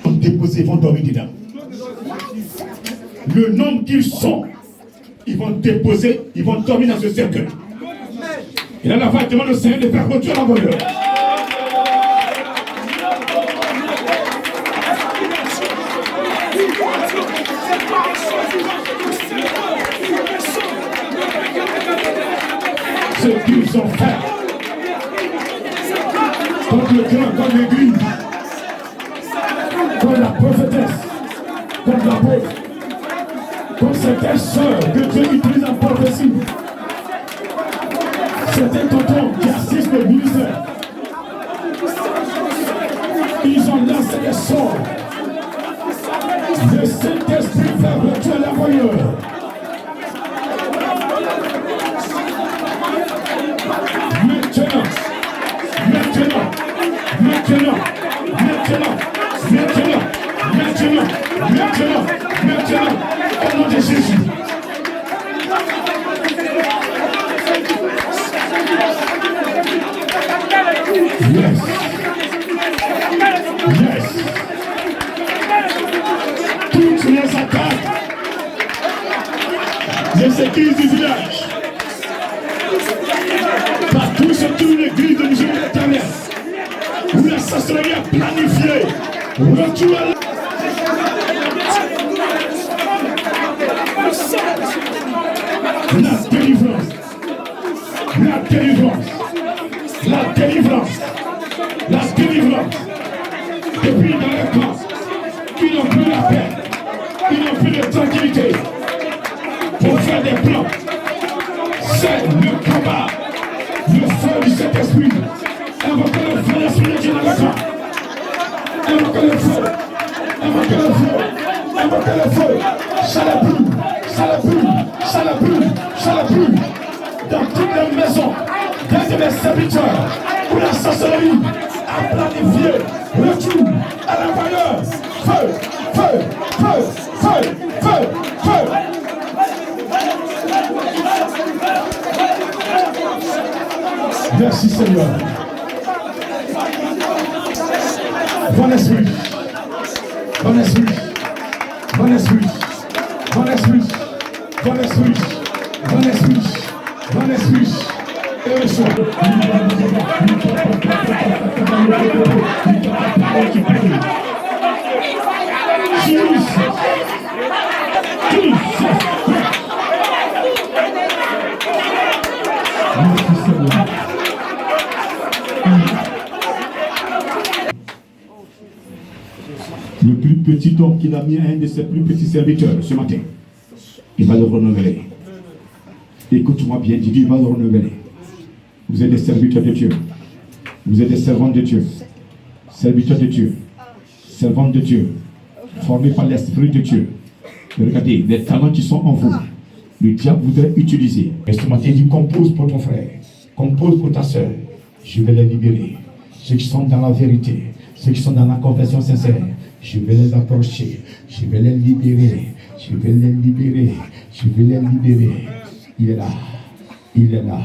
Ils vont déposer, ils vont dormir dedans. Le nombre qu'ils sont, ils vont déposer, ils vont dormir dans ce cercle. Et là, la voix demande au Seigneur de faire retour à l'envoyeur. Ce qu'ils ont fait contre le clan, contre l'église, contre la prophétesse, contre l'apôtre, contre certaines sœurs que Dieu utilise en prophétie, certains tontons qui assistent le ministère, ils ont lancé des sorts. Le Saint-Esprit fait retour à l'envoyeur. Maintenant, au nom de Jésus. Yes. Toutes les attaques, les églises du village, partout sur toute l'église de Jésus l'Éternel, où la sorcellerie a planifié, retour à la délivrance. Depuis dans les camps, ils n'ont plus la paix, ils n'ont plus de tranquillité pour faire des les plans. C'est le combat. Le feu du Saint-Esprit. Invoquez le feu de l'Esprit de Dieu dans le camp. Invoquez le feu. Invoquez le feu. Invoquez le feu. Ça la brûle. Ça la brûle. Ça la brûle. Ça la brûle. Dans toutes les maisons, dans les serviteurs, où la sorcellerie a planifié retour à l'intérieur. Feu, feu, feu, feu, feu, feu. Merci Seigneur. Bon esprit, bon esprit, bon esprit, bon esprit, bon esprit, bon esprit, bon esprit. Et reçois. Le plus petit homme qu'il a mis à un de ses plus petits serviteurs ce matin, il va le renouveler. Écoute-moi bien, Dieu, il va le renouveler. Vous êtes des serviteurs de Dieu. Vous êtes des servants de Dieu. Serviteurs de Dieu. Servantes de Dieu. Formés par l'Esprit de Dieu. Et regardez, les talents qui sont en vous, le diable voudrait utiliser. Et ce matin, il dit, compose pour ton frère. Compose pour ta soeur. Je vais les libérer. Ceux qui sont dans la vérité. Ceux qui sont dans la confession sincère. Je vais les approcher. Je vais les libérer. Je vais les libérer. Je vais les libérer. Il est là. Il est là.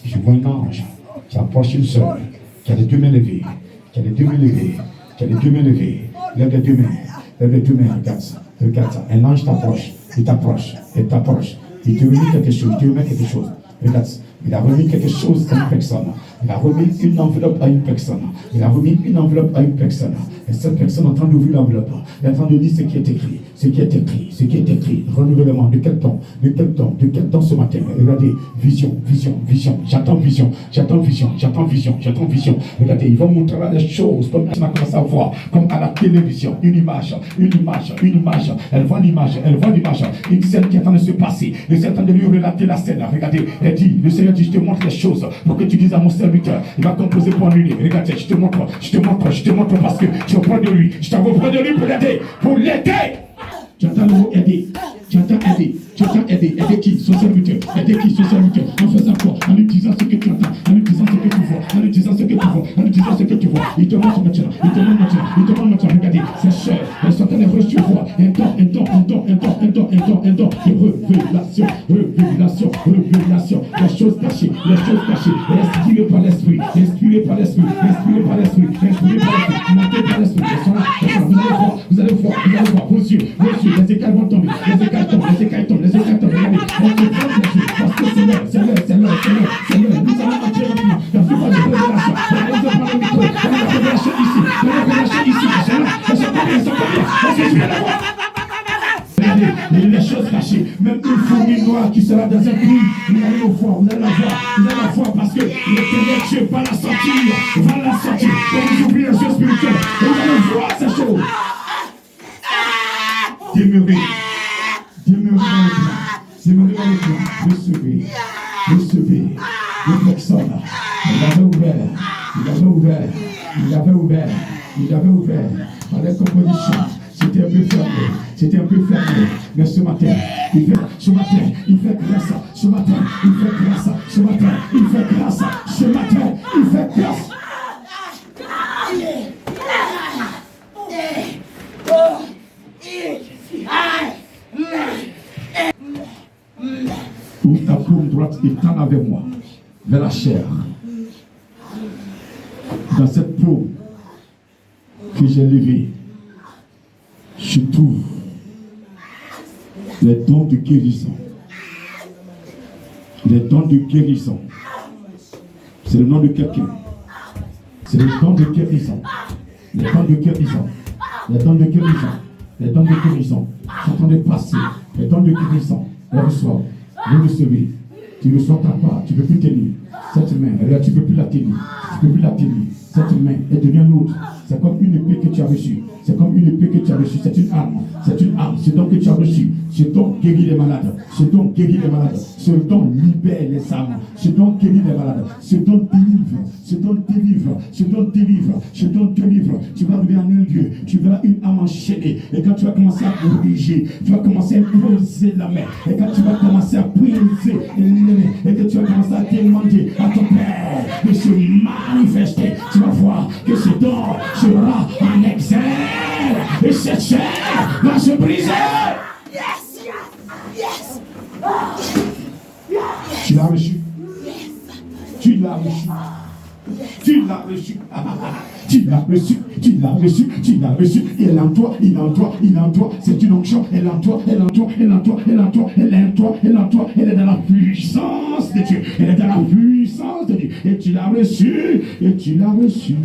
Je vois un ange qui approche une soeur, qui a les deux mains levées, qui a les deux mains levées, qui a les deux mains levées. Lève les deux mains, lève les deux mains, regarde ça, regarde ça. Un ange t'approche, il t'approche, il t'approche. Il te remet quelque chose, il te remet quelque chose. Regarde ça. Il a remis quelque chose à une personne. Il a remis une enveloppe à une personne. Il a remis une enveloppe à une personne. Et cette personne est en train d'ouvrir l'enveloppe. Elle est en train de lire ce qui est écrit. Ce qui est écrit. Ce qui est écrit. Renouvellement. De quel temps? De quel temps? De quel temps ce matin? Regardez. Vision. Vision. Vision. J'attends vision. J'attends vision. J'attends vision. J'attends vision. Regardez. Il va montrer les choses comme on a commencé à voir. Comme à la télévision. Une image. Une image. Une image. Elle voit l'image. Elle voit l'image. Une scène qui est en train de se passer. Elle est en train de lui relater la scène. Regardez. Elle dit. Le Seigneur dit, je te montre les choses pour que tu dises à mon serviteur, il va composer pour annuler. Regardez, je te montre parce que tu es près de lui. Je t'envoie près de lui pour l'aider. Tu entends le mot aider. Tu entends aider. Tu entends aider. Aider qui? Son serviteur. Aider qui? Son serviteur. En faisant quoi? En lui disant ce que tu entends. En lui disant ce que tu vois. En lui disant ce que tu vois. En lui disant ce que tu vois. Il te montre maintenant. Il te montre maintenant. Il te montre maintenant. Regardez, ses soeurs, elles sont en train de recevoir un don de révélation. Les choses cachées. Inspirées par l'esprit. Montées par l'esprit. Vous allez voir. Vos yeux, les écailles vont tomber. Les écailles tombent. Regardez, on te prend les yeux. Parce que c'est l'heure. Nous allons entrer maintenant. Il n'y a plus pas de révélation. Allez, on prend le micro. On a la révélation ici. Elles sont combien? Est-ce que tu viens d'avoir? Regardez, les choses cachées, même une fourmi noire qui sera dans un puits, vous allez la voir parce que l'éternel Dieu va la sortir, pour vous ouvrir les yeux spirituels, et vous allez voir ces choses. Demeurez dans le plan, recevez, les personnes, il avait ouvert, par les compositions. C'était un peu fermé, mais ce matin, il fait grâce. Ouvre ta paume droite et tends avec moi vers la chair. Dans cette paume que j'ai levée, je trouve les dons de guérison. Les dons de guérison. C'est le nom de quelqu'un. C'est le don de guérison. Les dons de guérison. Les dons de guérison. Les dons de guérison sont en train de passer. Les dons de guérison. Les reçoivent. Vous recevez. Tu reçois ta part. Tu ne peux plus tenir. Cette main, regarde, tu ne peux plus la tenir. Tu ne peux plus la tenir. Cette main, elle devient l'autre. C'est comme une épée que tu as reçue. C'est comme une épée que tu as reçue. C'est une arme. C'est une arme. C'est donc que tu as reçu. C'est donc guérit les malades. Ce don guérit les malades. Ce don libère les âmes. Ce don guérit les malades. Ce don délivre. Ce don délivre. Ce don délivre. Ce don délivre. Tu vas arriver en un lieu. Tu verras une âme enchaînée. Et quand tu vas commencer à bouger, tu vas commencer à briser la main. Et quand tu vas commencer à briser et que tu vas commencer à demander à ton Père de se manifester, tu vas voir que ce don sera en exil. Et cette chair va se briser. Yes, yes, yes. Tu l'as reçu. Tu l'as reçu. Tu l'as reçu. Tu l'as reçu. Tu l'as reçu. Tu l'as reçu. Il est en toi. Il est en toi. Il est en toi. C'est une onction. Elle est en toi. Elle est en toi. Elle est en toi. Elle est en toi. Elle est en toi. Elle est en toi. Elle est dans la puissance de Dieu. Elle est dans la puissance de Dieu. Et tu l'as reçu. Et tu l'as reçu.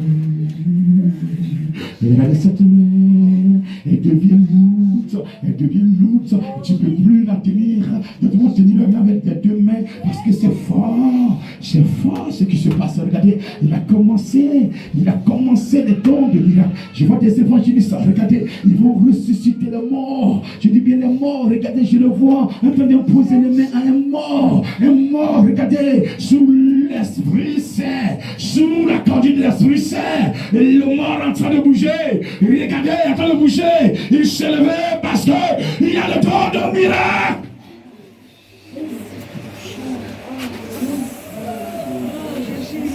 Regardez cette main. Elle devient lourde. Elle devient lourde. Tu ne peux plus la tenir. Tu dois tenir la main avec tes deux mains parce que c'est fort. C'est fort ce qui se passe. Regardez, il a commencé les dons de miracle. Je vois des évangélistes. Regardez, ils vont ressusciter les morts. Je dis bien les morts. Regardez, je le vois en train de poser les mains à un mort. Un mort, regardez, sous l'Esprit Saint, sous la conduite de l'Esprit Saint. Le mort en train de bouger. Regardez, en train de bouger. Il s'est levé parce qu'il y a le don de miracle.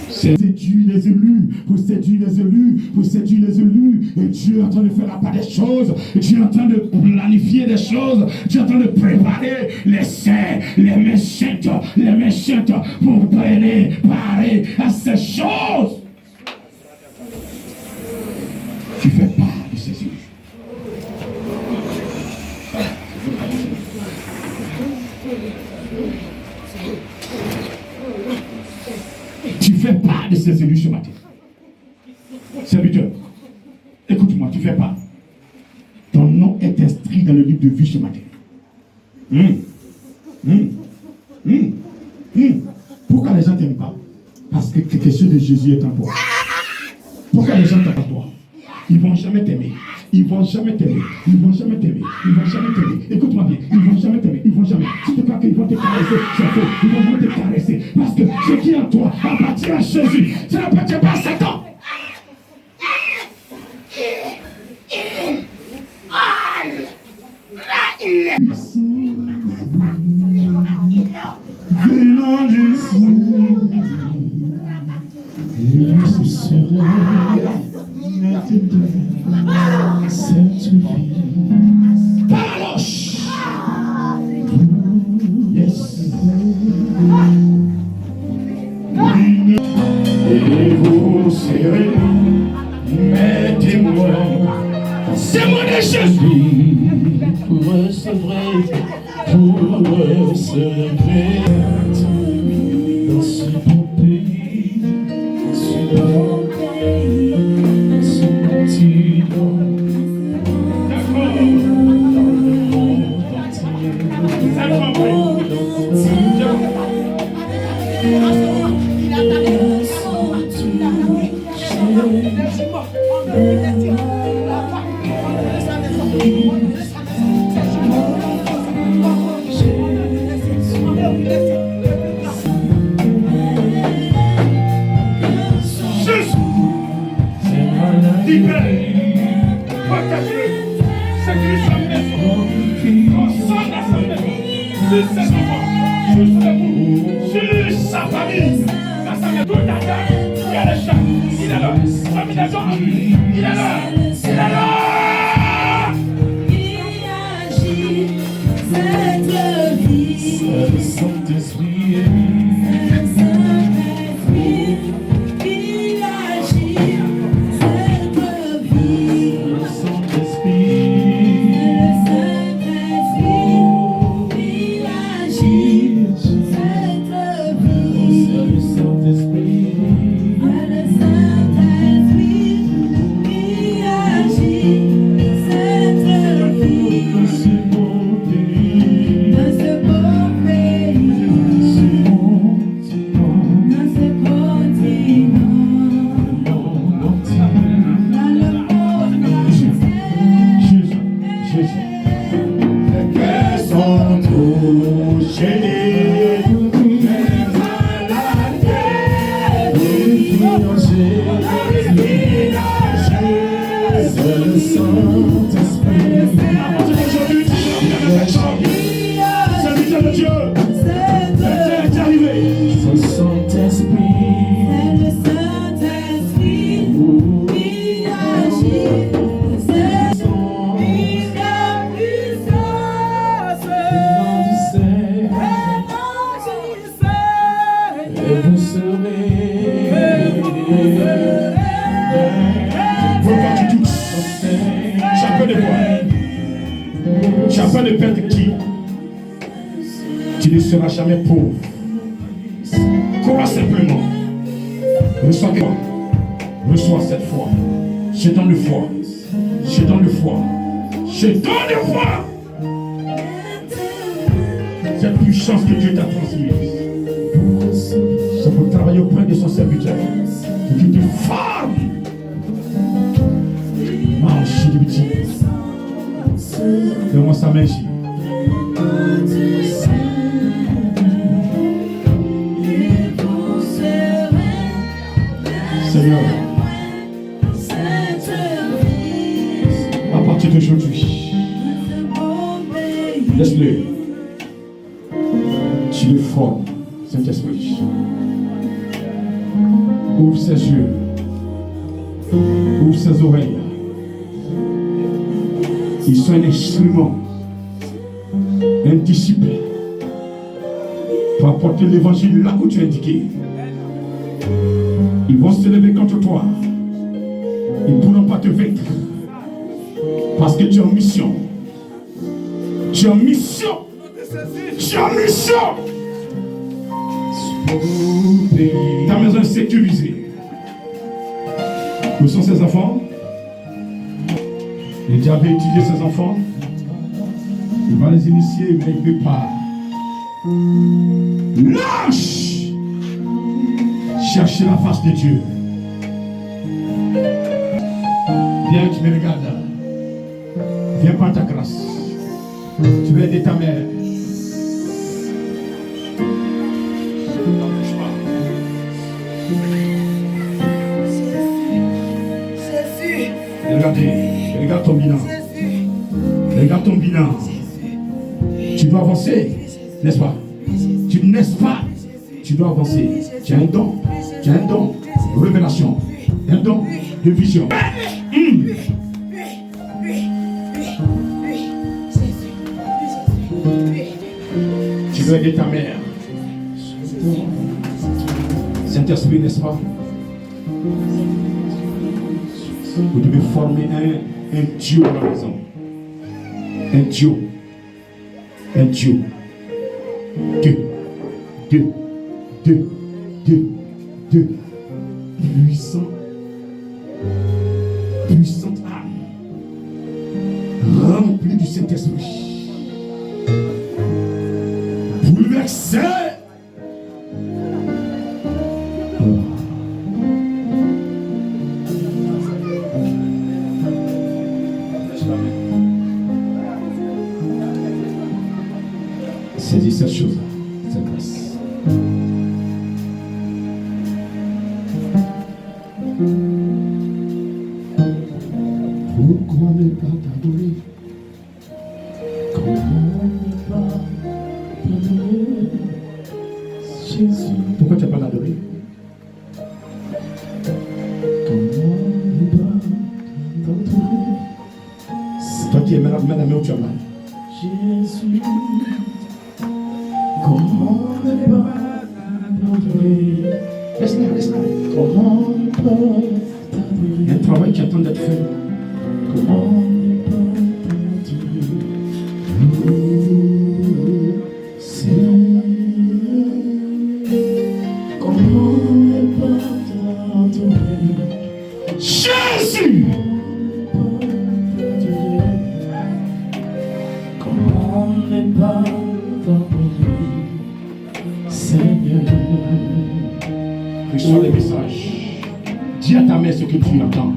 C'est séduire les élus, pour séduire les élus, pour séduire les élus. Et Dieu est en train de faire la part des choses. Dieu est en train de planifier des choses. Dieu est en train de préparer les saints, les méchantes pour préparer à ces choses. Tu fais part de ces élus. Tu fais part de ces élus ce matin. Serviteur, écoute-moi, tu fais part. Ton nom est inscrit dans le livre de vie ce matin. Pourquoi les gens t'aiment pas? Parce que quelque chose de Jésus est en toi. Pourquoi les gens t'aiment pas toi? Ils ne vont jamais t'aimer. Ils ne vont jamais t'aimer. Ils ne vont jamais t'aimer. Ils ne vont jamais t'aimer. Écoute-moi bien. Ils ne vont jamais t'aimer. Ils ne vont jamais. Si tu crois qu'ils vont te caresser, c'est faux. Ils vont jamais te caresser. Parce que ce qui est en toi appartient à Jésus. Ça n'appartient pas à Satan. Venant du fond, ce sera cette vie. Paloche. Yes. Et vous serez mes témoins. C'est moi de Jésus. Pour recevoir dans ce bon pays, ce bon pays, ce petit nom. D'accord. Dans le monde entier. Ça va, sur sa famille, la famille de Dakar, il y a le chat, il est là, famille des gens, il est là, il est là. Il agit, cette vie, le Saint-Esprit, il agit, cette vie, le Saint-Esprit. Saint-Esprit, afin de perdre qui? Tu ne seras jamais pauvre. Crois simplement. Reçois foi. Reçois cette foi. Je donne le foi. Je donne le foi. Je donne le foi. Cette puissance que Dieu t'a transmise. C'est pour travailler auprès de son serviteur. Pour qu'il te forme. Marche du petit. Donne-moi sa main ici. Seigneur, à partir d'aujourd'hui, laisse-le. Tu le formes, Saint-Esprit. Ouvre ses yeux, ouvre ses oreilles. Ils sont un instrument, un disciple pour apporter l'évangile là où tu es indiqué. Ils vont se lever contre toi. Ils ne pourront pas te vaincre. Parce que tu es en mission. Tu es en mission. Tu es en mission. Ta maison est sécurisée. Où sont ces enfants? Le diable a étudié ces enfants. Il va les initier, mais il ne peut pas. Lâche! Cherchez la face de Dieu. Viens, tu me regardes. Viens par ta grâce. Tu veux aider ta mère. Regardez, regarde ton bilan. Regarde ton bilan. Tu dois avancer, n'est-ce pas? Tu n'est-ce pas? Tu dois avancer. Tu as un don. Tu as un don de révélation. Un don de vision. Tu veux aider ta mère. Saint-Esprit, n'est-ce pas? Vous devez former un duo dans la maison. Un duo. Un duo. Deux. Puissante âme. Remplie du Saint-Esprit. Bouleversée. Saisis cette chose, cette grâce. Pourquoi ne pas t'adorer? Comment ne pas t'adorer? Jésus. Pourquoi tu n'as pas l'adoré? Comment ne pas t'adorer? C'est toi qui es malade, mais où tu as mal. Jésus. Comment ne pas t'adorer? Laisse-la. Comment ne pas t'adorer? Il y a un travail qui attend d'être fait. Comment ne pas t'adorer? Seigneur. Comment ne pas t'adorer? Jésus. Comment ne pas t'adorer? Seigneur. Reçois les messages. Dis à ta mère ce que tu entends.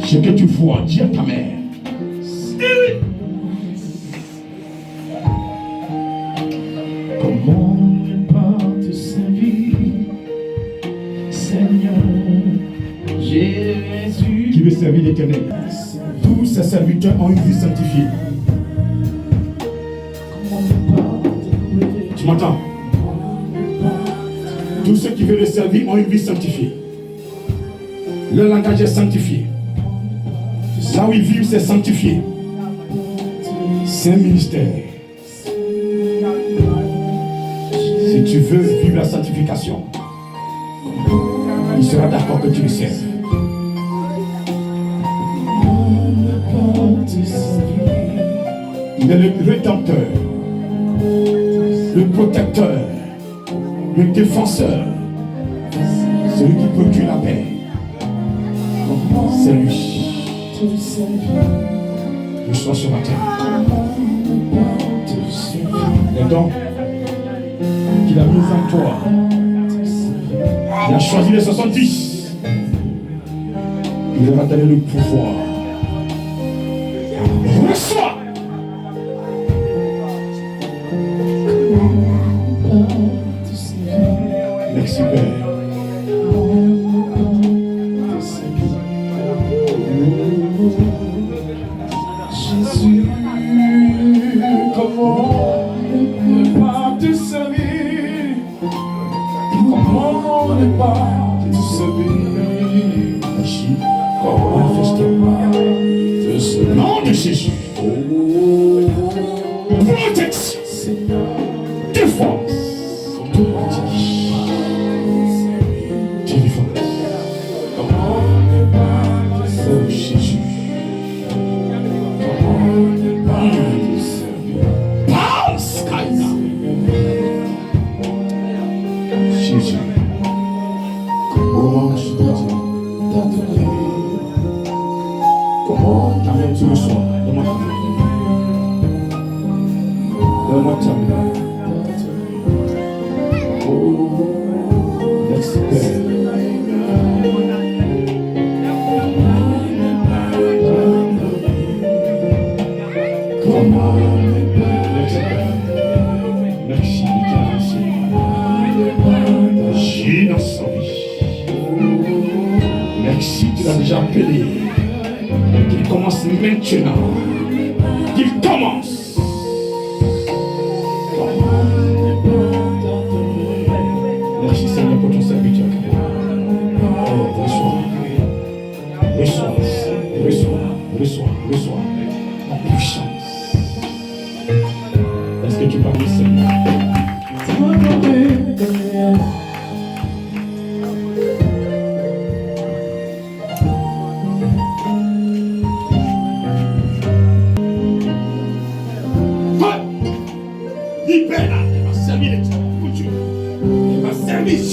Ce que tu vois, dis à ta mère. Comment ne pas te servir, Seigneur Jésus? Qui veut servir l'Éternel? Tous ses serviteurs ont une vie sanctifiée. Tu m'entends? Tous ceux qui veulent le servir ont une vie sanctifiée. Leur langage est sanctifié. Là où ils vivent, c'est sanctifié. C'est un ministère. Si tu veux vivre la sanctification, il sera d'accord que tu le serves. Il est le rédempteur, le protecteur, le défenseur, celui qui procure la paix. C'est lui. Le soir ce matin. Les dons qu'il a mis en toi. Il a choisi les 70. Il va donner le pouvoir. Reçois. Merci Père. Jésus, comment ne pas te servir? Comment ne pas te servir? Comment ne pas nom de Jésus. Protection, défense, délivrance. Comment ne pas te servir? Jésus. Jésus, comment je peux t'adorer? Comment t'amènes tu le soir? Donne-moi ta main. Oh, merci Père. Merci, tu l'as déjà appelé. Qu'il commence maintenant. Qu'il commence. Merci Seigneur pour ton serviteur. Oh, reçois en puissance. Est-ce que tu parles Seigneur?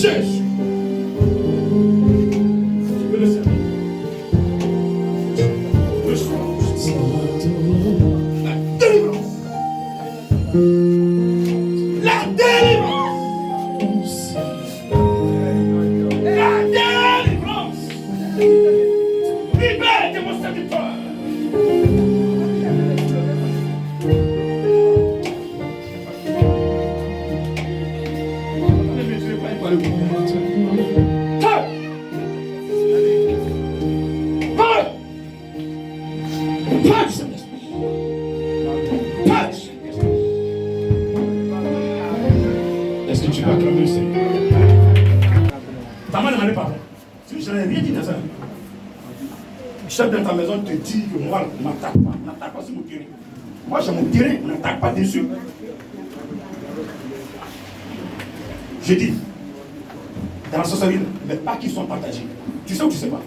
Jésus. Tu veux le servir. La délivrance. La délivrance. La délivrance. Libère de mon serviteur. Est-ce que tu vas acclamer le Seigneur? Ta main ne m'en est pas. Je n'ai rien dit dans ça. Le chef de ta maison te dit que moi, on n'attaque pas. On n'attaque pas sur mon terrain. Moi, j'ai mon terrain, on n'attaque pas dessus. J'ai dit, dans la sorcellerie, les pas qui sont partagés. Tu sais ou tu ne sais pas?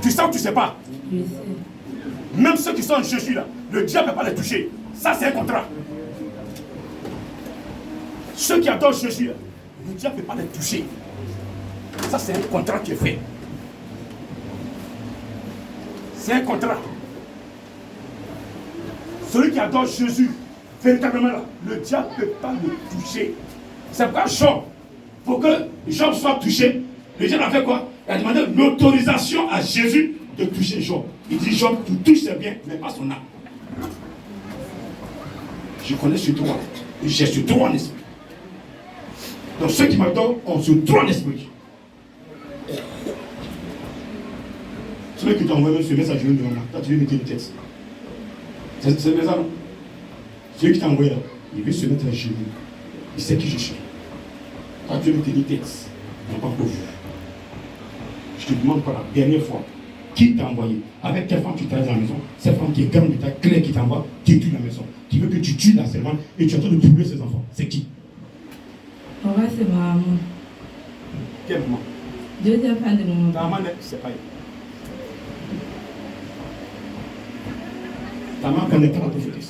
Tu sais ou tu ne sais pas? Même ceux qui sont en Jésus là, le diable ne peut pas les toucher. Ça, c'est un contrat. Ceux qui adorent Jésus là, le diable ne peut pas les toucher. Ça, c'est un contrat qui est fait. C'est un contrat. Celui qui adore Jésus, véritablement là, le diable ne peut pas le toucher. C'est pourquoi Job, pour que Job soit touché, le diable a fait quoi? Il a demandé l'autorisation à Jésus de toucher Job. Il dit Job, tu touches ses biens, mais pas son âme. Je connais ce droit. J'ai ce droit en esprit. Donc ceux qui m'adorent ont ce droit en esprit. Celui qui t'a envoyé même ce message devant moi, toi tu veux mettre une tête. C'est le message, non? Celui qui t'a envoyé là, il veut se mettre à genoux. Il sait qui je suis. Toi tu veux mettre une tête. Il n'a pas encore vu. Je te demande pour la dernière fois, qui t'a envoyé? Avec quelle femme tu travailles dans la maison? Cette femme qui est grande, ta clé qui t'envoie, qui tue la maison, qui veut que tu tues la servante et tu es en train de brûler ses enfants. C'est qui? En vrai, c'est ma maman. Quelle maman? Deuxième femme de mon Ta maman. maman, c'est pas elle. Ta main, elle n'est pas la prophétesse.